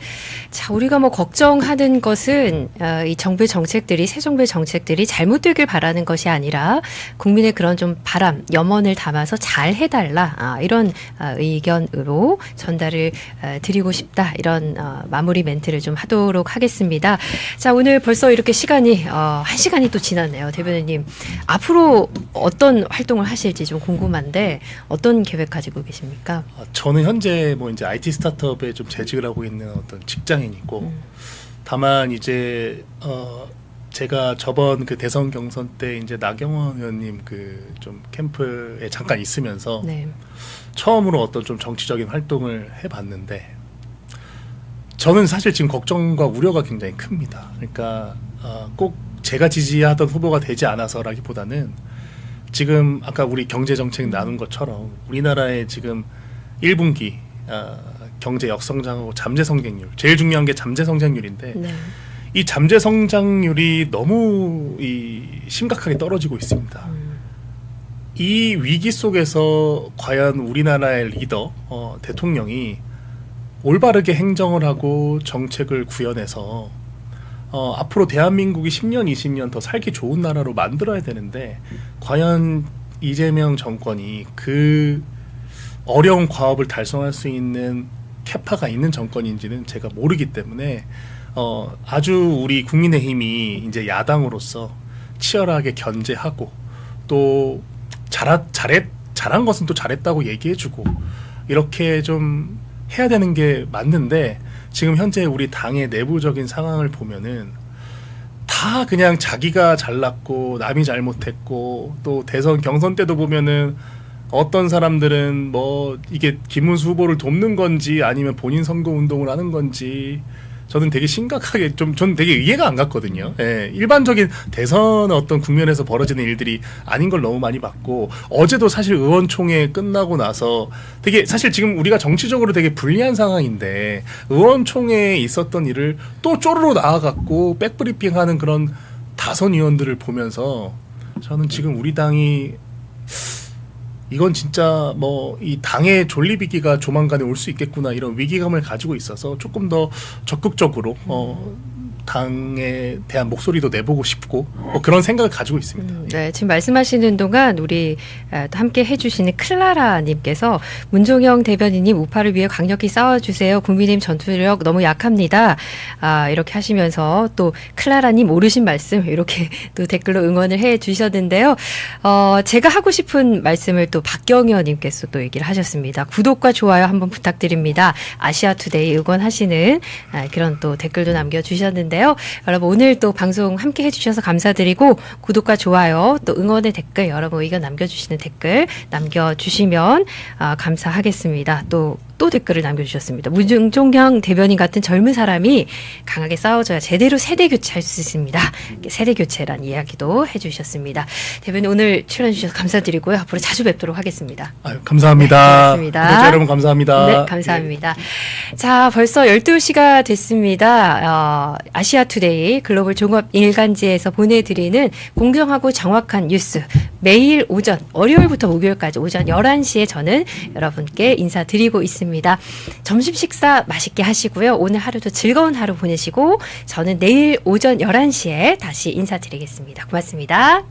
자, 우리가 뭐 걱정하는 것은 이 정부의 정책들이, 새 정부의 정책들이 잘못되길 바라는 것이 아니라 국민의 그런 좀 바람, 염원을 담아서 잘 해달라, 이런 의견으로 전달을 드리고 싶다, 이런 마무리 멘트를 좀 하도록 하겠습니다. 자, 오늘 벌써 이렇게 시간이 1시간이 또 지났네요. 대변인님, 앞으로 어떤 활동을 하실지 좀 궁금한데 어떤 계획 가지고 계십니까? 저는 현재 뭐 이제 IT 스타트업에 좀 재직을 하고 있는 어떤 직장인이고, 다만 이제 제가 저번 그 대선 경선 때 이제 나경원 의원님 그 좀 캠프에 잠깐 있으면서 네. 처음으로 어떤 좀 정치적인 활동을 해봤는데, 저는 사실 지금 걱정과 우려가 굉장히 큽니다. 그러니까 꼭 제가 지지하던 후보가 되지 않아서라기보다는 지금 아까 우리 경제 정책 나눈 것처럼 우리나라의 지금 1분기 경제 역성장하고 잠재 성장률, 제일 중요한 게 잠재 성장률인데, 네. 이 잠재 성장률이 너무 심각하게 떨어지고 있습니다. 이 위기 속에서 과연 우리나라의 리더 대통령이 올바르게 행정을 하고 정책을 구현해서 앞으로 대한민국이 10년, 20년 더 살기 좋은 나라로 만들어야 되는데, 과연 이재명 정권이 그 어려운 과업을 달성할 수 있는 캐파가 있는 정권인지는 제가 모르기 때문에 아주 우리 국민의힘이 이제 야당으로서 치열하게 견제하고, 또 잘한 것은 또 잘했다고 얘기해주고, 이렇게 좀 해야 되는 게 맞는데, 지금 현재 우리 당의 내부적인 상황을 보면은 다 그냥 자기가 잘났고 남이 잘못했고, 또 대선 경선 때도 보면은 어떤 사람들은 뭐 이게 김문수 후보를 돕는 건지 아니면 본인 선거 운동을 하는 건지 저는 되게 심각하게 저는 되게 이해가 안 갔거든요. 예, 일반적인 대선 어떤 국면에서 벌어지는 일들이 아닌 걸 너무 많이 봤고, 어제도 사실 의원총회 끝나고 나서 되게 사실 지금 우리가 정치적으로 되게 불리한 상황인데 의원총회에 있었던 일을 또 쪼르르 나와갖고 백브리핑하는 그런 다선 의원들을 보면서 저는 지금 우리 당이 이건 진짜 뭐 이 당의 존립위기가 조만간에 올 수 있겠구나, 이런 위기감을 가지고 있어서 조금 더 적극적으로 당에 대한 목소리도 내보고 싶고 그런 생각을 가지고 있습니다. 네, 지금 말씀하시는 동안 우리 또 함께 해주시는 클라라님께서 문종영 대변인님 우파를 위해 강력히 싸워주세요. 국민의힘 전투력 너무 약합니다. 이렇게 하시면서 또 클라라님 오르신 말씀 이렇게 또 댓글로 응원을 해주셨는데요. 제가 하고 싶은 말씀을 또 박경현님께서 또 얘기를 하셨습니다. 구독과 좋아요 한번 부탁드립니다. 아시아투데이 응원하시는 그런 또 댓글도 남겨주셨는데 여러분 오늘 또 방송 함께 해주셔서 감사드리고, 구독과 좋아요 또 응원의 댓글, 여러분 의견 남겨주시는 댓글 남겨주시면 감사하겠습니다. 또 또 댓글을 남겨주셨습니다. 문종경 대변인 같은 젊은 사람이 강하게 싸워줘야 제대로 세대 교체할 수 있습니다. 세대 교체란 이야기도 해주셨습니다. 대변인 오늘 출연해주셔서 감사드리고요. 앞으로 자주 뵙도록 하겠습니다. 아유, 감사합니다. 네, 고맙습니다. 구독자 여러분 감사합니다. 네, 감사합니다. 자, 벌써 12시가 됐습니다. 아시아투데이 글로벌 종합 일간지에서 보내드리는 공정하고 정확한 뉴스 매일 오전, 월요일부터 목요일까지 오전 11시에 저는 여러분께 인사드리고 있습니다. 점심 식사 맛있게 하시고요. 오늘 하루도 즐거운 하루 보내시고 저는 내일 오전 11시에 다시 인사드리겠습니다. 고맙습니다.